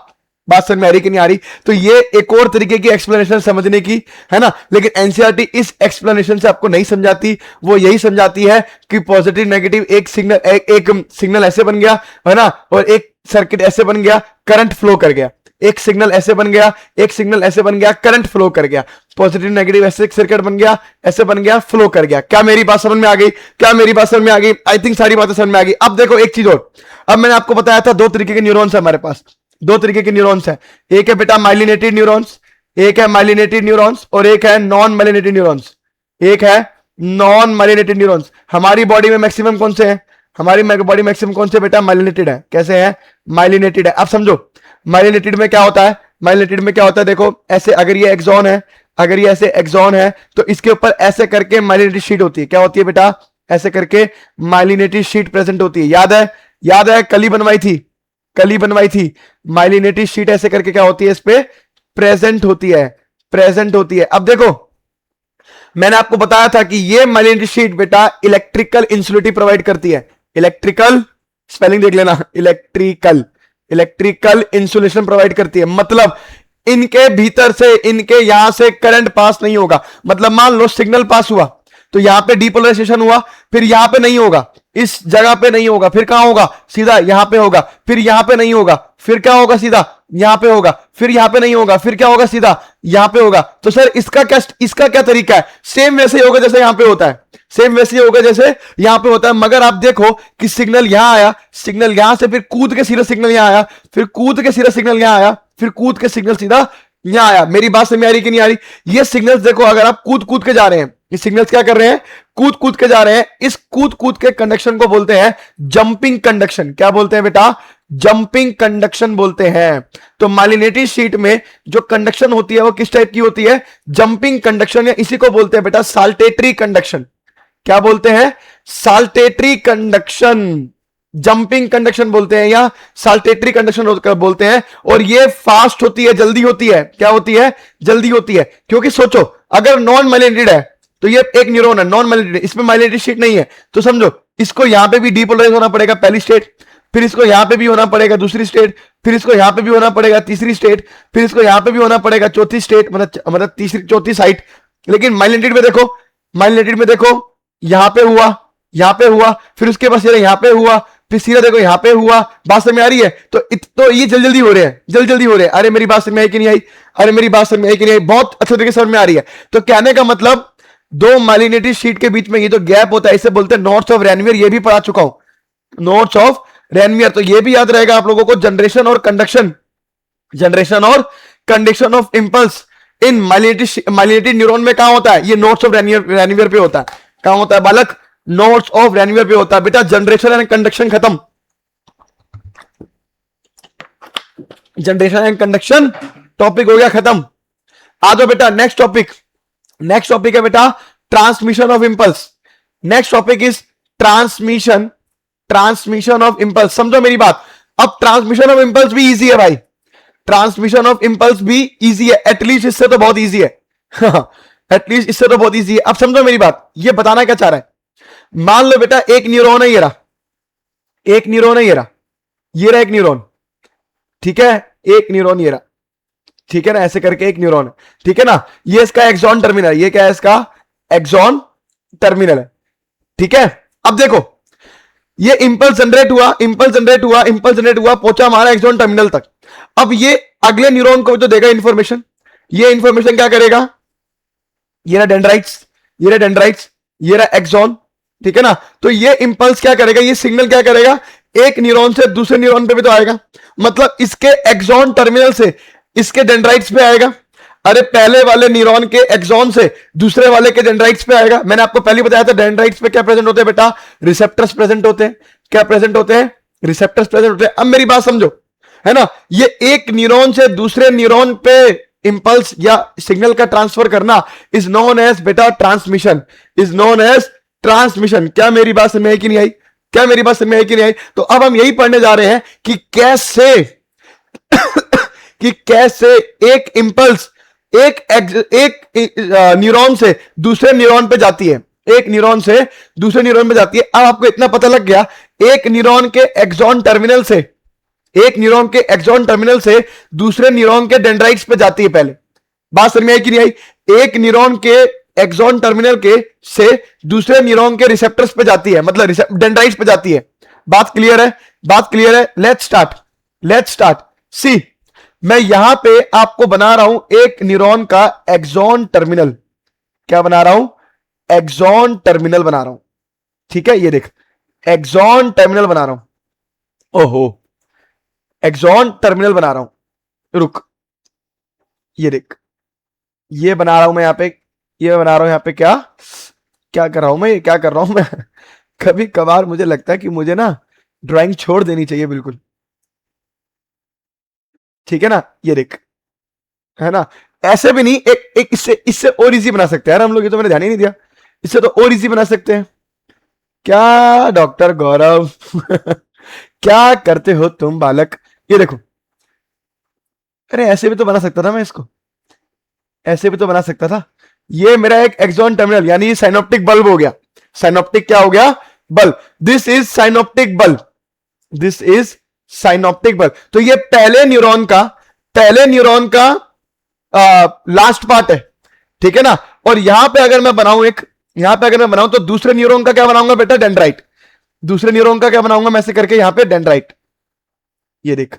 S1: बात समझ में आ रही कि नहीं आ रही। तो ये एक और तरीके की एक्सप्लेनेशन समझने की है ना। लेकिन एनसीईआरटी इस एक्सप्लेनेशन से आपको नहीं समझाती, वो यही समझाती है कि पॉजिटिव नेगेटिव एक सिग्नल ऐसे बन गया है ना, और एक सर्किट ऐसे बन गया, करंट फ्लो कर गया। एक सिग्नल ऐसे बन गया, एक सिग्नल ऐसे बन गया, करंट फ्लो कर गया। पॉजिटिव नेगेटिव ऐसे सर्किट बन गया, ऐसे बन गया, फ्लो कर गया। क्या मेरी बात समझ में आ गई, क्या मेरी बात समझ में आ गई? आई थिंक सारी बातें समझ में आ गई। अब देखो एक चीज और, अब मैंने आपको बताया था दो तरीके के न्यूरॉन्स है हमारे पास, दो तरीके के न्यूरॉन्स है। एक है बेटा माइलिनेटेड न्यूरॉन्स, एक है माइलिनेटेड न्यूरॉन्स, और एक है नॉन माइलिनेटेड न्यूरॉन्स, एक है नॉन माइलिनेटेड न्यूरॉन्स। हमारी बॉडी में मैक्सिमम कौन से हैं, हमारी बॉडी मैक्सिमम कौन से बेटा, माइलिनेटेड है। कैसे है, माइलिनेटेड है। अब समझो माइलिनेटेड में क्या होता है, माइलिनेटेड में क्या होता है, देखो ऐसे अगर ये एक्सॉन है, अगर ये ऐसे एक्सॉन है तो इसके ऊपर ऐसे करके माइलिनेटेड शीट होती है। क्या होती है बेटा, ऐसे करके माइलिनेटेड शीट प्रेजेंट होती है। याद है, याद है, कल ही बनवाई थी, कल ही बनवाई थी। माइलिनेटेड शीट ऐसे करके क्या होती है, इस पे प्रेजेंट होती है, प्रेजेंट होती है। अब देखो मैंने आपको बताया था कि ये माइलिनेटेड शीट बेटा इलेक्ट्रिकल इंसुलेटिव प्रोवाइड करती है। इलेक्ट्रिकल, स्पेलिंग देख लेना, इलेक्ट्रिकल, इलेक्ट्रिकल इंसुलेशन प्रोवाइड करती है। मतलब इनके भीतर से, इनके यहां से करंट पास नहीं होगा। मतलब मान लो सिग्नल पास हुआ तो यहां पे डीपोलराइजेशन हुआ, फिर यहां पे नहीं होगा, इस जगह पे नहीं होगा, फिर कहां होगा, सीधा यहां पे होगा, फिर यहां पे नहीं होगा, फिर क्या होगा, सीधा यहां पे होगा, फिर यहां पे नहीं होगा, फिर क्या होगा, सीधा यहां पे होगा। तो सर इसका क्या तरीका है, सेम वैसे ही होगा जैसे यहां पे होता है, सेम वैसे ही होगा जैसे यहां पे होता है। मगर आप देखो कि सिग्नल यहां आया, सिग्नल यहां से फिर कूद के सीधा सिग्नल यहां आया, फिर कूद के सीधा सिग्नल यहां आया, फिर कूद के सिग्नल सीधा यहां आया। मेरी बात समझ में आ रही कि नहीं आ रही? ये सिग्नल्स देखो, अगर आप कूद कूद के जा रहे हैं, ये सिग्नल्स क्या कर रहे हैं, कूद कूद के जा रहे हैं। इस कूद कूद के कंडक्शन को बोलते हैं जंपिंग कंडक्शन। क्या बोलते हैं बेटा, जंपिंग कंडक्शन बोलते हैं। तो माइलिनेटेड शीट में जो कंडक्शन होती है वो किस टाइप की होती है, जंपिंग कंडक्शन, या इसी को बोलते हैं बेटा साल्टेटरी कंडक्शन। क्या बोलते हैं, साल्टेटरी कंडक्शन, जंपिंग कंडक्शन बोलते हैं या साल्टेटरी कंडक्शन बोलते हैं। और ये फास्ट होती है, जल्दी होती है। क्या होती है, जल्दी होती है। क्योंकि सोचो अगर नॉन माइलिनेटेड है तो ये एक न्यूरॉन है, नॉन माइलिनेटेड, इसमें माइलिनेटेड शीट नहीं है, तो समझो इसको यहां पे भी डीपोलराइज होना पड़ेगा, पहली स्टेट, फिर इसको यहां पे भी होना पड़ेगा, दूसरी स्टेट, फिर इसको यहां पे भी होना पड़ेगा, तीसरी स्टेट, फिर इसको यहां पे भी होना पड़ेगा, चौथी स्टेट, मतलब तीसरी चौथी साइट। लेकिन माइलिनेटेड में देखो, माइलिनेटेड में देखो यहां पे हुआ, यहां पे हुआ, फिर उसके बाद यहां पे हुआ, फिर सीधा देखो यहां पे हुआ। बात समझ में आ रही है? तो ये जल्दी जल्दी हो रहे हैं, जल्दी जल्दी हो रहे हैं। अरे मेरी बात समझ में आई कि नहीं आई, अरे मेरी बात समझ में आई कि नहीं आई? बहुत अच्छे तरीके से समझ में आ रही है। तो कहने का मतलब दो माइलिनेटेड शीट के बीच में ये जो गैप होता है इसे बोलते हैं नॉट्स ऑफ रेनवियर। ये भी पढ़ा चुका हूं, नॉट्स ऑफ रेनवियर। तो ये भी याद रहेगा आप लोगों को, जनरेशन और कंडक्शन, जनरेशन और conduction of impulse in myelinated neuron में कहां होता है, ये नॉट्स ऑफ रेनवियर पे होता है। कहां होता है बालक, नोट्स ऑफ रेनवियर पे होता है। बेटा जनरेशन एंड कंडक्शन खत्म, जनरेशन एंड कंडक्शन टॉपिक हो गया खत्म। आ जाओ बेटा नेक्स्ट टॉपिक, नेक्स्ट टॉपिक है बेटा transmission of impulse. Next topic is transmission, transmission of impulse. समझो मेरी बात, अब ट्रांसमिशन ऑफ इंपल्स भी इजी है भाई, ट्रांसमिशन ऑफ इंपल्स भी इजी है, एटलीस्ट इससे तो बहुत इजी है। एटलीस्ट इससे तो बहुत इजी है। अब समझो मेरी बात, ये बताना क्या चाह रहा है। मान लो बेटा एक न्यूरॉन है, ये रहा एक न्यूरॉन है, ये रहा एक न्यूरॉन, ठीक है, एक न्यूरॉन ये रहा, ठीक है ना, ऐसे करके एक न्यूरॉन है, ठीक है ना, ये इसका एक्सॉन टर्मिनल, ये क्या है, इसका एक्सॉन टर्मिनल है, ठीक है। अब देखो ये इंपल्स जनरेट हुआ, इंपल्स जनरेट हुआ, इंपल्स जनरेट हुआ, पहुंचा हमारा एक्सॉन टर्मिनल तक। अब ये अगले न्यूरॉन को जो देगा इंफॉर्मेशन, ये इंफॉर्मेशन क्या करेगा, ये रहा डेंड्राइट्स, ये रहा डेंड्राइट्स, ये रहा एक्सॉन, ठीक है ना। तो ये इंपल्स क्या करेगा, ये सिग्नल क्या करेगा, एक न्यूरॉन से दूसरे न्यूरॉन पे भी तो आएगा, मतलब इसके एक्सॉन टर्मिनल से इसके डेंड्राइट्स पे आएगा। अरे पहले वाले न्यूरॉन के एक्सॉन से दूसरे वाले के डेंड्राइट्स पे आएगा। मैंने आपको पहले बताया था डेंड्राइट्स पे क्या प्रेजेंट होते हैं बेटा, रिसेप्टर्स प्रेजेंट होते हैं। क्या प्रेजेंट होते हैं, रिसेप्टर्स प्रेजेंट होते हैं। अब मेरी बात समझो, है ना, ये एक न्यूरॉन से दूसरे न्यूरॉन पे इंपल्स या सिग्नल का ट्रांसफर करना इज नोन एज बेटा transmission, is known as transmission. क्या मेरी बात समझ में आई कि नहीं आई, क्या मेरी बात समझ में आई कि नहीं आई। तो अब हम यही पढ़ने जा रहे हैं कि कैसे कि कैसे एक इंपल्स एक न्यूरॉन से दूसरे न्यूरॉन पे जाती है, एक न्यूरॉन से दूसरे न्यूरॉन पे जाती है। अब आपको इतना पता लग गया, एक न्यूरॉन के एक्सॉन टर्मिनल से, एक न्यूरॉन के एक्सॉन टर्मिनल से दूसरे न्यूरॉन के डेंड्राइट्स पे जाती है। पहले बात समझ में आई कि नहीं आई, एक न्यूरॉन के एक्सॉन टर्मिनल के से दूसरे न्यूरॉन के रिसेप्टर्स पे जाती है, मतलब डेंड्राइट्स पे जाती है। बात क्लियर है, बात क्लियर है। Let's start, let's start. See, मैं यहां पे आपको बना रहा हूं एक न्यूरॉन का एक्सॉन टर्मिनल। क्या बना रहा हूं, एक्सॉन टर्मिनल बना रहा हूं, ठीक है। ये देख, एक्सॉन टर्मिनल बना रहा हूं, ओहो, एक्सॉन टर्मिनल बना रहा हूं, रुक, ये देख, ये बना रहा हूं मैं यहां पे, ये बना रहा हूं यहां पे। क्या क्या कर रहा हूं मैं, ये क्या कर रहा हूं मैं कभी कभार मुझे लगता है कि मुझे ना ड्राइंग छोड़ देनी चाहिए बिल्कुल, ठीक है ना। ये देख, है ना, ऐसे भी नहीं, एक इससे इससे और इजी बना सकते हैं यार हम लोग, ये तो मैंने ध्यान ही नहीं दिया, इससे तो और इजी बना सकते हैं। क्या डॉक्टर गौरव क्या करते हो तुम बालक। ये देखो, अरे ऐसे भी तो बना सकता था मैं इसको, ऐसे भी तो बना सकता था। ये मेरा एक एक्सॉन टर्मिनल, यानी साइनोप्टिक बल्ब हो गया। साइनोप्टिक क्या हो गया, bulb. This is synaptic bulb, this is synaptic bulb. तो ये पहले न्यूरॉन का लास्ट पार्ट है, ठीक है ना। और यहां पे अगर मैं बनाऊं एक, यहां पे अगर मैं बनाऊं तो दूसरे न्यूरॉन का क्या बनाऊंगा बेटा, डेंड्राइट। दूसरे न्यूरॉन का क्या बनाऊंगा मैं, ऐसे करके यहां पे डेंड्राइट। ये देख,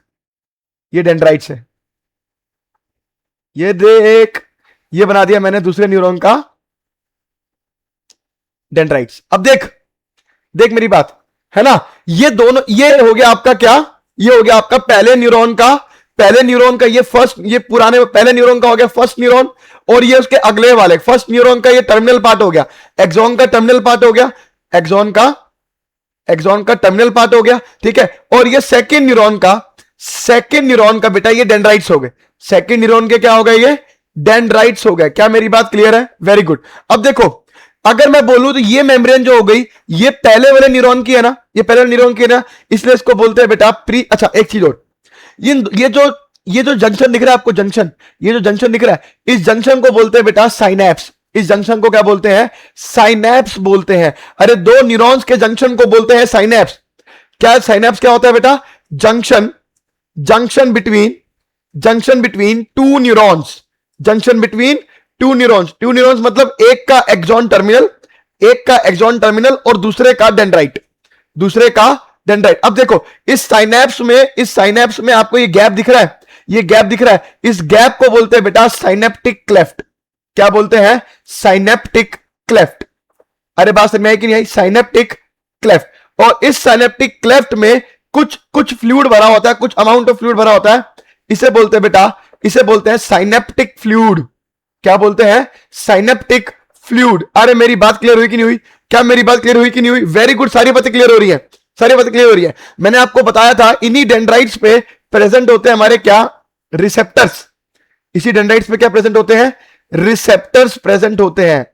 S1: ये डेंड्राइट्स है, ये देख, ये बना दिया मैंने दूसरे न्यूरॉन का डेंड्राइट्स। अब देख, देख मेरी बात, है ना, ये दोनों, ये हो गया आपका क्या, ये हो गया आपका पहले न्यूरॉन का, पहले न्यूरॉन का ये फर्स्ट, ये पुराने पहले न्यूरॉन का हो गया फर्स्ट न्यूरॉन, और ये उसके अगले वाले फर्स्ट न्यूरॉन का ये टर्मिनल पार्ट हो गया, एक्सॉन का टर्मिनल पार्ट हो गया, एक्सॉन का टर्मिनल पार्ट हो गया, ठीक है। और ये सेकंड न्यूरॉन का बेटा ये डेंड्राइट्स हो गए, सेकंड न्यूरॉन के क्या हो गए, ये डेंड्राइट्स हो गए। क्या मेरी बात क्लियर है, वेरी गुड। अब देखो, अगर मैं बोलूं तो ये मेम्ब्रेन जो हो गई, ये पहले वाले न्यूरॉन की है ना, ये पहले न्यूरॉन की है ना, इसलिए इसको बोलते हैं बेटा प्री। अच्छा एक चीज और, ये जो जंक्शन दिख रहा है आपको, जंक्शन, ये जो जंक्शन दिख रहा है, इस जंक्शन को बोलते हैं बेटा साइनैप्स। इस जंक्शन को क्या बोलते हैं, साइनैप्स बोलते हैं। अरे दो न्यूरॉन्स के जंक्शन को बोलते हैं साइनैप्स। क्या साइनैप्स क्या होता है बेटा, junction between two neurons, junction between two neurons मतलब एक का एक्सॉन टर्मिनल और दूसरे का डेंड्राइट, अब देखो इस साइनैप्स में आपको ये गैप दिख रहा है, ये गैप दिख रहा है, इस गैप को बोलते हैं बेटा साइनेप्टिक क्लेफ्ट। क्या बोलते हैं, साइनेप्टिक क्लेफ्ट। अरे बात समझ में आई कि नहीं आई, साइनेप्टिक क्लेफ्ट। और इस साइनेप्टिक क्लेफ्ट में कुछ फ्लूइड भरा होता है, कुछ अमाउंट ऑफ फ्लूइड भरा होता है, इसे बोलते हैं बेटा, इसे बोलते हैं साइनेप्टिक फ्लूइड। क्या बोलते हैं, साइनेप्टिक फ्लूइड। अरे मेरी बात क्लियर हुई कि नहीं हुई, क्या मेरी बात क्लियर हुई कि नहीं हुई, वेरी गुड, सारी बातें क्लियर हो रही है, सारी बातें क्लियर हो रही है। मैंने आपको बताया था इन्हीं डेंड्राइट्स पे प्रेजेंट होते हैं हमारे क्या, रिसेप्टर्स। इसी डेंड्राइट्स पे क्या प्रेजेंट होते हैं, रिसेप्टर्स प्रेजेंट होते हैं।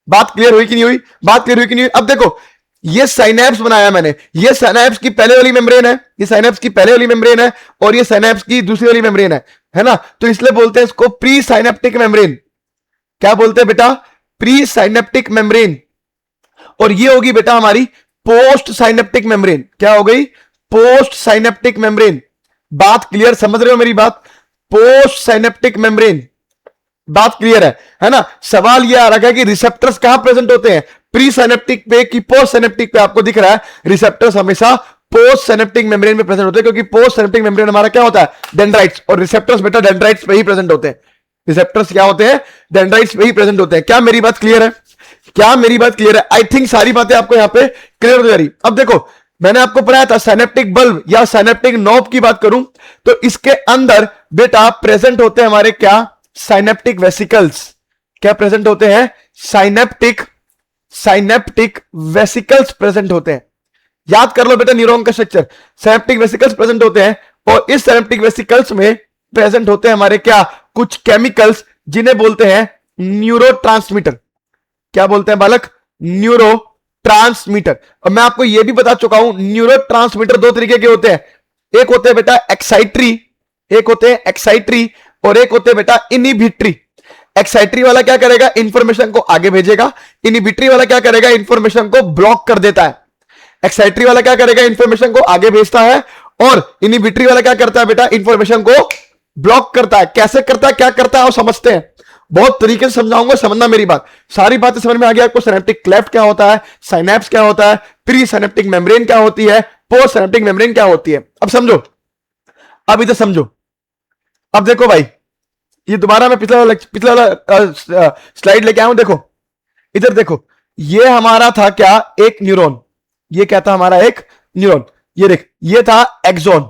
S1: बात क्लियर हुई कि नहीं हुई, बात क्लियर हुई कि नहीं हुई। अब देखो ये साइनेप्स बनाया मैंने, ये साइनेप्स की पहले वाली मेम्ब्रेन है, ये साइनेप्स की पहले वाली मेम्ब्रेन है, और ये साइनेप्स की दूसरी वाली मेम्ब्रेन है ना। तो इसलिए बोलते हैं इसको प्री साइनेप्टिक मेम्ब्रेन। क्या बोलते हैं बेटा? Pre synaptic membrane. और ये होगी बेटा हमारी पोस्ट साइनेप्टिक मेम्ब्रेन। क्या हो गई? Post synaptic membrane. बात क्लियर, समझ रहे हो मेरी बात? पोस्ट साइनेप्टिक मेम्ब्रेन, बात क्लियर है ना। सवाल ये आ रहा है कि रिसेप्टर्स कहां प्रेजेंट होते हैं, प्री साइनेप्टिक पे कि पोस्ट साइनेप्टिक पे? आपको दिख रहा है रिसेप्टर्स हमेशा पोस्ट साइनेप्टिक मेम्ब्रेन में प्रेजेंट होते हैं, क्योंकि पोस्ट साइनेप्टिक मेम्ब्रेन हमारा क्या होता है? डेंड्राइट्स। और रिसेप्टर्स बेटा डेंड्राइट्स पे ही प्रेजेंट होते हैं। रिसेप्टर्स क्या होते हैं? डेंड्राइट्स पे ही प्रेजेंट होते हैं। क्या मेरी बात क्लियर है? क्या मेरी बात क्लियर है? आई थिंक सारी बातें आपको यहां पे क्लियर हो जा रही। अब देखो, मैंने आपको पढ़ाया था साइनेप्टिक बल्ब या साइनेप्टिक नॉब की बात करूं तो इसके अंदर बेटा प्रेजेंट होते हैं हमारे क्या? Synaptic vesicles. क्या प्रेजेंट होते हैं? साइनेप्टिक वेसिकल्स प्रेजेंट होते हैं। याद कर लो बेटा न्यूरॉन का स्ट्रक्चर। साइनेप्टिक वेसिकल्स प्रेजेंट होते हैं, और इस साइनेप्टिक वेसिकल्स में प्रेजेंट होते हैं हमारे क्या? कुछ केमिकल्स, जिन्हें बोलते हैं न्यूरोट्रांसमीटर। क्या बोलते हैं बालक? न्यूरोट्रांसमीटर। और मैं आपको यह भी बता चुका हूं, न्यूरोट्रांसमीटर दो तरीके के होते हैं। एक होते हैं बेटा एक्साइटरी, एक होते हैं एक्साइटरी, और एक होते हैं बेटा इनहिबिटरी। एक्साइटरी वाला क्या करेगा? इंफॉर्मेशन को आगे भेजेगा। इनहिबिटरी वाला क्या करेगा? इंफॉर्मेशन को ब्लॉक कर देता है। एक्साइटरी वाला क्या करेगा? इंफॉर्मेशन को आगे भेजता है, और इनहिबिटरी वाला क्या करता है बेटा? इंफॉर्मेशन को ब्लॉक करता है। कैसे करता है, क्या करता है, और समझते हैं। बहुत तरीके से समझाऊंगा, समझना मेरी बात। सारी बातें समझ में आ गया आपको? सिनेप्टिक क्लेफ्ट क्या होता है, साइनेप्स क्या होता है, प्री सिनेप्टिक मेम्ब्रेन क्या होती है, पोस्ट सिनेप्टिक मेम्ब्रेन क्या होती है। अब समझो, अब इधर समझो। अब देखो भाई, ये दोबारा मैं पिछला वाला स्लाइड लेके आया हूं। देखो इधर देखो, ये हमारा था क्या? एक न्यूरॉन। ये क्या था हमारा? एक न्यूरॉन। ये देख, ये था एक्सॉन।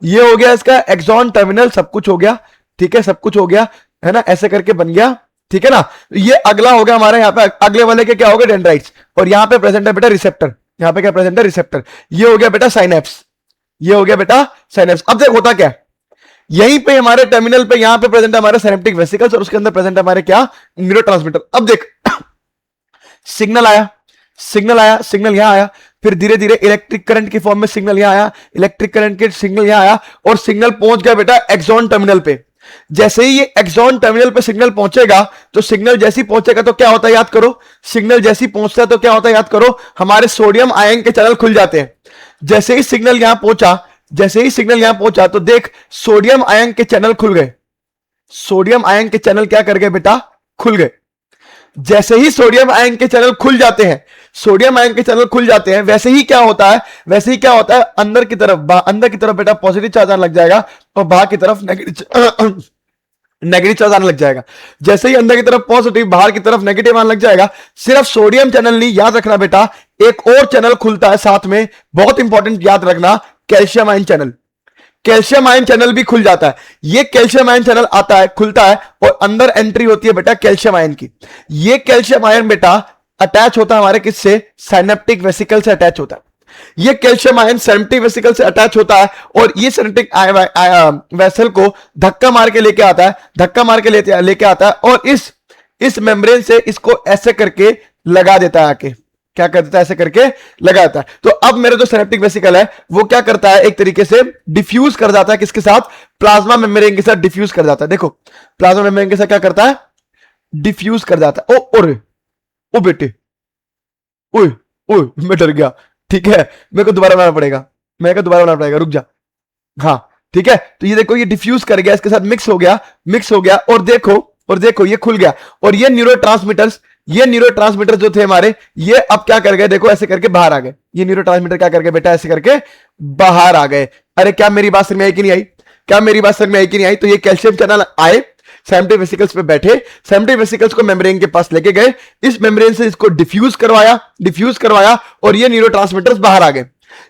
S1: ये हो गया इसका एक्सॉन टर्मिनल, सब कुछ हो गया, ठीक है, सब कुछ हो गया, है ना, ऐसे करके बन गया, ठीक है ना। ये अगला हो गया हमारा, यहाँ पे अगले वाले के क्या हो गए? डेंड्राइट्स। और यहाँ पे प्रेजेंट है बेटा रिसेप्टर। यहाँ पे क्या प्रेजेंट है? रिसेप्टर। ये हो गया बेटा साइनेप्स। ये हो गया बेटा साइनेप्स। अब देख होता क्या, यहीं पे हमारे टर्मिनल पे यहां पे प्रेजेंट है हमारे साइनेप्टिक वेसिकल्स, और उसके अंदर प्रेजेंट है हमारे क्या? न्यूरोट्रांसमीटर। अब देख सिग्नल आया, सिग्नल आया, सिग्नल यहां आया, फिर धीरे धीरे इलेक्ट्रिक करंट की फॉर्म में सिग्नल यहां आया, इलेक्ट्रिक करंट के सिग्नल यहां आया, और सिग्नल पहुंच गया बेटा एक्सॉन टर्मिनल पे। जैसे ही ये एक्सॉन टर्मिनल पे सिग्नल पहुंचेगा, तो सिग्नल जैसी पहुंचेगा तो क्या होता है? याद करो, सिग्नल जैसी पहुंचता है तो क्या होता है? याद करो, हमारे सोडियम आयन के चैनल खुल जाते हैं। जैसे ही सिग्नल यहां पहुंचा, जैसे ही सिग्नल यहां पहुंचा, तो देख सोडियम आयन के चैनल खुल गए। सोडियम आयन के चैनल क्या कर गए बेटा? खुल गए। जैसे ही सोडियम आयन के चैनल खुल जाते हैं, सोडियम आयन के चैनल खुल जाते हैं, वैसे ही क्या होता है? वैसे ही क्या होता है? अंदर की तरफ बेटा पॉजिटिव चार्ज आने लग जाएगा, और बाहर की तरफ नेगेटिव चार्ज आने लग जाएगा। जैसे ही अंदर की तरफ पॉजिटिव, बाहर की तरफ नेगेटिव आने लग जाएगा। सिर्फ सोडियम चैनल नहीं, याद रखना बेटा, एक और चैनल खुलता है साथ में, बहुत इंपॉर्टेंट, याद रखना, calcium ion channel. Calcium ion channel भी खुल जाता है। ये कैल्शियम आयन चैनल आता है, खुलता है, और अंदर एंट्री होती है बेटा कैल्शियम आयन की। ये कैल्शियम आयन बेटा अटैच होता है हमारे किससे? साइनेप्टिक वेसिकल से अटैच होता है। ये कैल्शियम आयन सिनेप्टिक वेसिकल से अटैच होता है, और ये सिनेप्टिक वेसल को धक्का मार के लेके आता है, धक्का मार के लेके आता है, और इस मेम्ब्रेन से इसको ऐसे करके लगा देता है आके। क्या कर देता है? ऐसे करके लगा देता है। तो अब मेरा जो सिनेप्टिक वेसिकल है वो क्या करता है? एक तरीके से डिफ्यूज कर जाता है, किसके साथ? प्लाज्मा मेम्ब्रेन के साथ डिफ्यूज कर जाता है। देखो प्लाज्मा मेम्ब्रेन के साथ क्या करता है? डिफ्यूज कर जाता है। ओ बेटे, ओए ओए, मैं डर गया, ठीक है, मेरे को दोबारा बनाना पड़ेगा, मेरे को दोबारा बनाना पड़ेगा, रुक जा। हाँ ठीक है, तो ये देखो, ये डिफ्यूज कर गया, इसके साथ मिक्स हो गया, और देखो ये खुल गया, और ये न्यूरोट्रांसमीटर जो थे हमारे, ये अब क्या कर गए? देखो ऐसे करके बाहर आ गए। ये न्यूरोट्रांसमीटर क्या कर गए बेटा? ऐसे करके बाहर आ गए। अरे क्या मेरी बात समझ में आई कि नहीं आई? क्या मेरी बात समझ में आई कि नहीं आई? तो ये कैल्शियम चैनल आए, सिनेप्टिक वेसिकल्स पे बैठे, सिनेप्टिक वेसिकल्स को मेम्ब्रेन के पास लेके गए, इस मेम्ब्रेन से इसको डिफ्यूज करवाया, और ये न्यूरोट्रांसमीटर्स बाहर आ गए।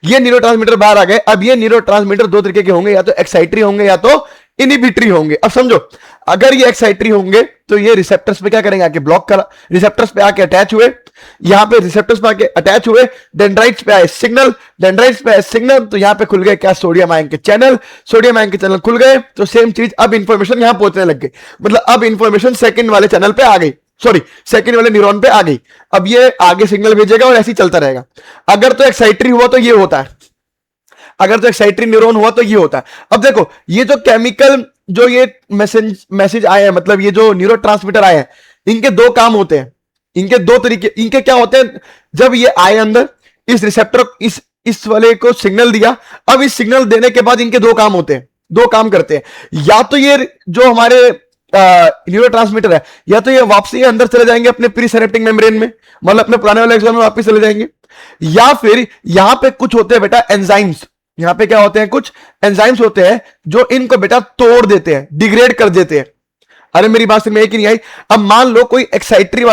S1: ये न्यूरोट्रांसमीटर बाहर आ गए। अब ये न्यूरोट्रांसमीटर दो तरीके के होंगे, या तो एक्साइटरी होंगे या तो इनहिबिटरी होंगे। अब समझो, अगर ये एक्साइटरी होंगे तो ये रिसेप्टर्स पे क्या करेंगे? आके ब्लॉक करा, रिसेप्टर्स पे आके अटैच हुए, यहां पे रिसेप्टर्स पे आके अटैच हुए, डेंड्राइट्स पे आए सिग्नल, तो यहां पे खुल गए क्या? सोडियम आयन के चैनल। सोडियम आयन के चैनल खुल गए, तो सेम चीज, अब इंफॉर्मेशन यहां पहुंचने लग गई, मतलब अब इंफॉर्मेशन सेकंड वाले चैनल पे आ गई। सॉरी सेकंड वाले न्यूरॉन पे आ गई, अब ये आगे सिग्नल भेजेगा और ऐसे ही चलता रहेगा। अगर तो एक्साइटरी हुआ तो ये होता है, अगर तो एक्साइटरी न्यूरॉन हुआ तो ये होता है। अब देखो ये जो केमिकल जो ये मैसेज आए हैं, मतलब ये जो न्यूरोट्रांसमीटर आए हैं, इनके दो काम होते हैं, इनके दो तरीके, इनके क्या होते हैं, जब ये आए अंदर इस रिसेप्टर इस वाले को सिग्नल दिया, अब इस सिग्नल देने के बाद इनके दो काम होते हैं, दो काम करते हैं। या तो ये जो हमारे न्यूरोट्रांसमीटर है, या तो ये वापसी अंदर चले जाएंगे अपने प्री सिनेप्टिक मेम्ब्रेन में, मतलब अपने पुराने वाले एक्सॉन में वापस चले जाएंगे, या फिर यहां पे कुछ होते हैं बेटा एंजाइम्स, यहां पे क्या होते हैं, कुछ एंजाइम्स होते हैं जो इनको बेटा तोड़ देते हैं, डिग्रेड कर देते हैं। अरे मेरी बात समझ में एक ही नहीं आई। अब मान लो कोई एक्साइटरी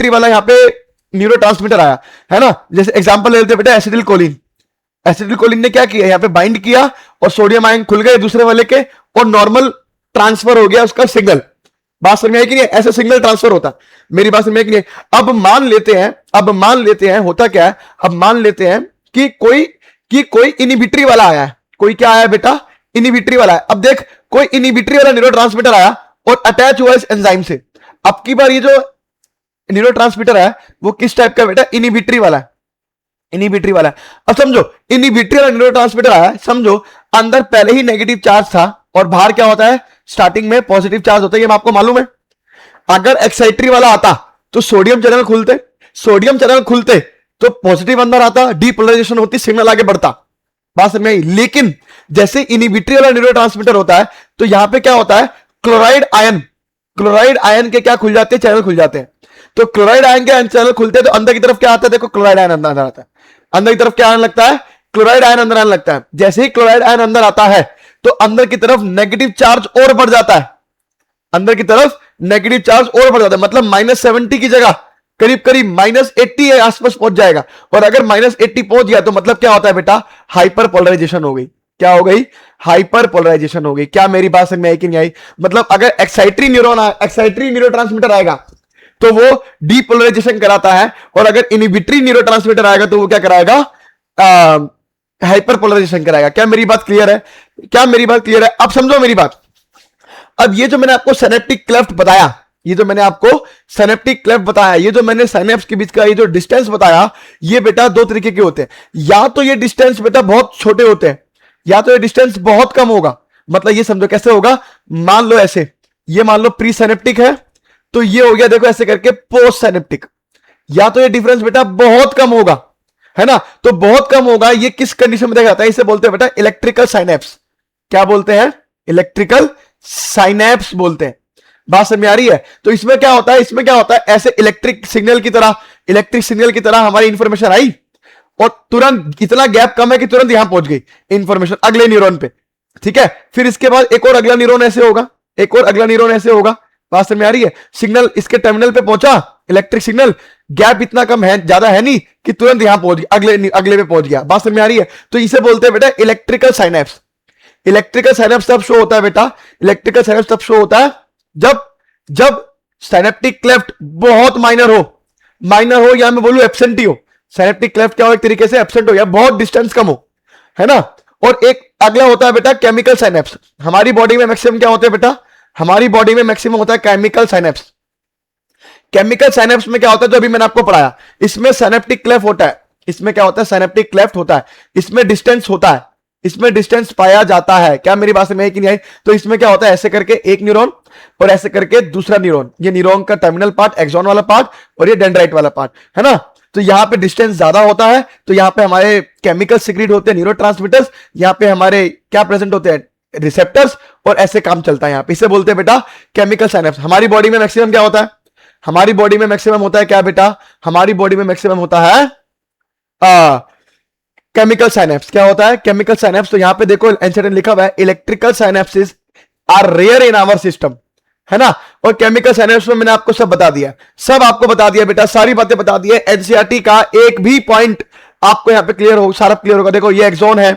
S1: वाला यहां पे न्यूरोट्रांसमीटर आया है ना, जैसे एग्जांपल ले लेते हैं बेटा एसिटिल कोलिन। एसिटिल कोलिन ने क्या किया, यहां पे बाइंड किया और सोडियम आयन खुल गए दूसरे वाले के, और नॉर्मल ट्रांसफर हो गया उसका सिग्नल। बात समझ में आई कि नहीं, ऐसे सिग्नल ट्रांसफर होता। मेरी बात समझ में आई कि नहीं। अब मान लेते हैं होता क्या है, अब मान लेते हैं कि कोई इनिबिटरी वाला आया है, कोई क्या आया बेटा, इनिबिटरी वाला है। अब देख कोई इनिबिटरी वाला न्यूरोट्रांसमीटर आया और अटैच हुआ इस एंजाइम से। अब की बार ये जो न्यूरोट्रांसमीटर है वो किस टाइप का बेटा, इनिबिटरी वाला है, इनिबिटरी वाला है। अब समझो इनिबिटरी वाला न्यूरोट्रांसमीटर आया, समझो अंदर पहले ही नेगेटिव चार्ज था और बाहर क्या होता है, स्टार्टिंग में पॉजिटिव चार्ज होता है, ये आपको मालूम है। अगर एक्साइटरी वाला आता तो सोडियम चैनल खुलते तो पॉजिटिव अंदर आता, डीपोलराइजेशन होती, सिग्नल आगे बढ़ता। बात समझ में आई। लेकिन जैसे इनिबिटरी वाला न्यूरोट्रांसमीटर होता है तो यहां पे क्या होता है, क्लोराइड आयन के क्या खुल जाते हैं, चैनल खुल जाते हैं। तो क्लोराइड आयन के चैनल खुलते हैं तो अंदर की तरफ क्या आता है, देखो क्लोराइड आयन अंदर आता है, अंदर की तरफ क्या आने लगता है, क्लोराइड आयन अंदर आने लगता है। जैसे ही क्लोराइड आयन अंदर आता है तो अंदर की तरफ नेगेटिव चार्ज और बढ़ जाता है, अंदर की तरफ नेगेटिव चार्ज और बढ़ जाता है, मतलब -70 की जगह करीब करीब -80 आसपास पहुंच जाएगा। और अगर -80 पहुंच गया तो मतलब क्या होता है बेटा, हाइपर पोलराइजेशन हो गई। क्या हो गई, हाइपर पोलराइजेशन हो गई। क्या मेरी बात समझ में आई कि नहीं आई। मतलब अगर एक्साइटरी न्यूरोट्रांसमीटर आएगा तो वो डीपोलराइजेशन कराता है, और अगर इनिबिटरी न्यूरोट्रांसमीटर आएगा तो वो क्या कराएगा, हाइपर पोलराइजेशन कराएगा। क्या मेरी बात क्लियर है, क्या मेरी बात क्लियर है। अब समझो मेरी बात। अब ये जो मैंने आपको सिनेप्टिक क्लेफ्ट बताया, ये जो मैंने आपको सिनेप्टिक क्लेफ्ट बताया, ये जो मैंने साइनेप्स के बीच का ये जो डिस्टेंस बताया, ये बेटा दो तरीके के होते हैं। या तो ये डिस्टेंस बेटा बहुत छोटे होते हैं, या तो ये डिस्टेंस बहुत कम होगा। मतलब ये समझो कैसे होगा, मान लो ऐसे, ये मान लो प्री सिनेप्टिक है तो ये हो गया देखो ऐसे करके पोस्ट सिनेप्टिक। या तो ये डिफरेंस बेटा बहुत कम होगा, है ना, तो बहुत कम होगा। ये किस कंडीशन में देखा जाता है, इसे बोलते हैं बेटा इलेक्ट्रिकल साइनेप्स। क्या बोलते हैं, इलेक्ट्रिकल साइनेप्स बोलते हैं। बात समझ में आ रही है। तो इसमें क्या होता है, इसमें क्या होता है, ऐसे इलेक्ट्रिक सिग्नल की तरह हमारी इंफॉर्मेशन आई और तुरंत इतना गैप कम है कि तुरंत यहां पहुंच गई इंफॉर्मेशन अगले न्यूरॉन पे। ठीक है, फिर इसके बाद एक और अगला न्यूरॉन ऐसे होगा, एक और अगला न्यूरॉन ऐसे होगा। बात समझ में आ रही है। सिग्नल इसके टर्मिनल पे पहुंचा, इलेक्ट्रिक सिग्नल, गैप इतना कम है, ज्यादा है नहीं कि तुरंत यहां पहुंच गया, अगले पे पहुंच गया। बात समझ में आ रही है। तो इसे बोलते हैं बेटा इलेक्ट्रिकल साइनेप्स। इलेक्ट्रिकल साइनेप्स तब शो होता है बेटा, इलेक्ट्रिकल साइनेप्स तब शो होता है जब साइनेप्टिक क्लेफ्ट बहुत माइनर हो या मैं बोलूं एब्सेंट हो। साइनेप्टिक क्लेफ्ट क्या हो, एक तरीके से एब्सेंट हो या बहुत डिस्टेंस कम हो, है ना। और एक अगला होता है बेटा केमिकल साइनेप्स। हमारी बॉडी में मैक्सिमम क्या होते हैं बेटा, हमारी बॉडी में मैक्सिमम होता है केमिकल साइनेप्स। केमिकल साइनेप्स में क्या होता है, जो अभी मैंने आपको पढ़ाया, इसमें साइनेप्टिक क्लेफ्ट होता है, इसमें क्या होता है, साइनेप्टिक क्लेफ्ट होता है, इसमें डिस्टेंस होता है, इसमें डिस्टेंस पाया जाता है। क्या मेरी बात में है कि नहीं आई। तो इसमें क्या होता है, ऐसे करके एक न्यूरॉन और ऐसे करके दूसरा न्यूरॉन, ये न्यूरॉन का टर्मिनल पार्ट, एक्सॉन वाला पार्ट, और ये डेंड्राइट वाला पार्ट, है ना। तो यहां पे डिस्टेंस ज्यादा होता है, तो यहां पे हमारे केमिकल सिक्रीट होते हैं, न्यूरोट्रांसमीटर्स, यहां पे हमारे क्या प्रेजेंट होते हैं, रिसेप्टर्स, और ऐसे काम चलता है यहां पे। इसे बोलते हैं बेटा केमिकल साइनेप्स। हमारी बॉडी में मैक्सिमम क्या होता है, हमारी बॉडी में मैक्सिमम होता है क्या बेटा, हमारी बॉडी में मैक्सिमम होता है केमिकल साइनेप्स। क्या होता है, केमिकल साइनेप्स। तो यहां पे देखो एंसर लिखा हुआ है, electrical synapses are rare in our system, है ना। और केमिकल साइनेप्स में मैंने आपको सब बता दिया, सब आपको बता दिया बेटा, सारी बातें बता दी है। एनसीईआरटी का एक भी पॉइंट आपको यहां पे क्लियर हो, सारा क्लियर होगा। देखो ये एक्सॉन है,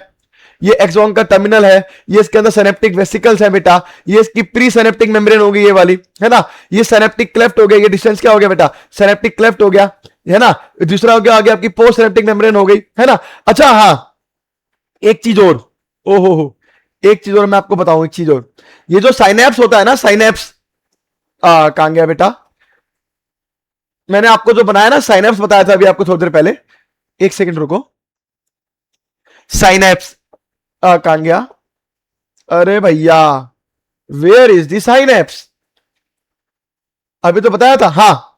S1: ये एक्सॉन का टर्मिनल है, ये इसके अंदर सिनेप्टिक वेसिकल्स है बेटा, ये इसकी प्री सिनेप्टिक मेम्ब्रेन होगी ये वाली, है ना। ये सिनेप्टिक क्लेफ्ट हो गया, ये डिस्टेंस क्या हो गया बेटा, सिनेप्टिक क्लेफ्ट हो गया, है ना। दूसरा हो गया आगे आपकी पोस्ट सिनेप्टिक मेम्ब्रेन हो गई, है ना। अच्छा हाँ, एक चीज और, ओहो एक चीज और मैं आपको बताऊं, एक चीज और, ये जो साइनेप्स होता है ना, साइनेप्स कहां गया बेटा, मैंने आपको जो बनाया ना साइनेप्स बताया था अभी आपको थोड़ी देर पहले, एक सेकंड रुको, साइनेप्स कहां गया, अरे भैया वेयर इज दी साइनेप्स, अभी तो बताया था, हाँ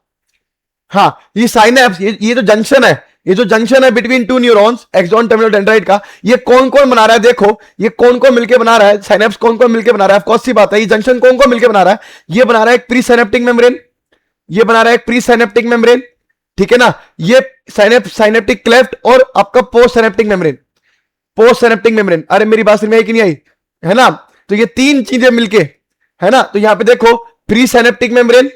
S1: हाँ, ये साइनेप्स, ये जो जंक्शन है, ये जो जंक्शन है between two neurons, axon terminal dendrite का, ये कौन कौन बना रहा है, देखो ये कौन कौन मिलकर बना रहा है, साइनेप्स कौन कौन मिलकर बना रहा है, कौन सी बात है, ये जंक्शन कौन कौन मिलकर बना रहा है, ये बना रहा है एक प्री साइनेप्टिक मेम्ब्रेन, ये बना रहा है एक प्री साइनेप्टिक मेम्ब्रेन, ठीक है ना, ये साइनेप्टिक क्लेफ्ट और आपका post synaptic membrane, post synaptic membrane, अरे मेरी बात समझ में आई कि नहीं आई, है ना, तो ये तीन चीजें मिलके, है ना, तो यहां पे देखो pre synaptic membrane,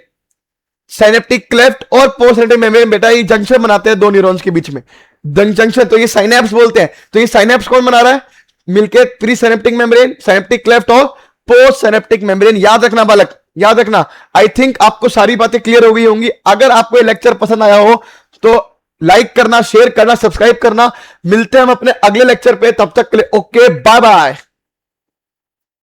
S1: synaptic cleft और पोस्ट साइनेप्टिक मेम्ब्रेन, बेटा ये जंक्शन बनाते हैं दो न्यूरॉन्स के बीच में, जंक्शन, तो ये साइनेप्स बोलते हैं, तो ये साइनेप्स कौन बना रहा है, मिलके pre synaptic membrane, synaptic cleft और पोस्ट साइनेप्टिक मेम्ब्रेन, याद रखना बालक, याद रखना। आई थिंक आपको सारी बातें क्लियर हो गई होंगी, अगर आपको ये लेक्चर पसंद आया हो तो लाइक करना, शेयर करना, सब्सक्राइब करना, मिलते हैं हम अपने अगले लेक्चर पे, तब तक के लिए ओके बाय बाय।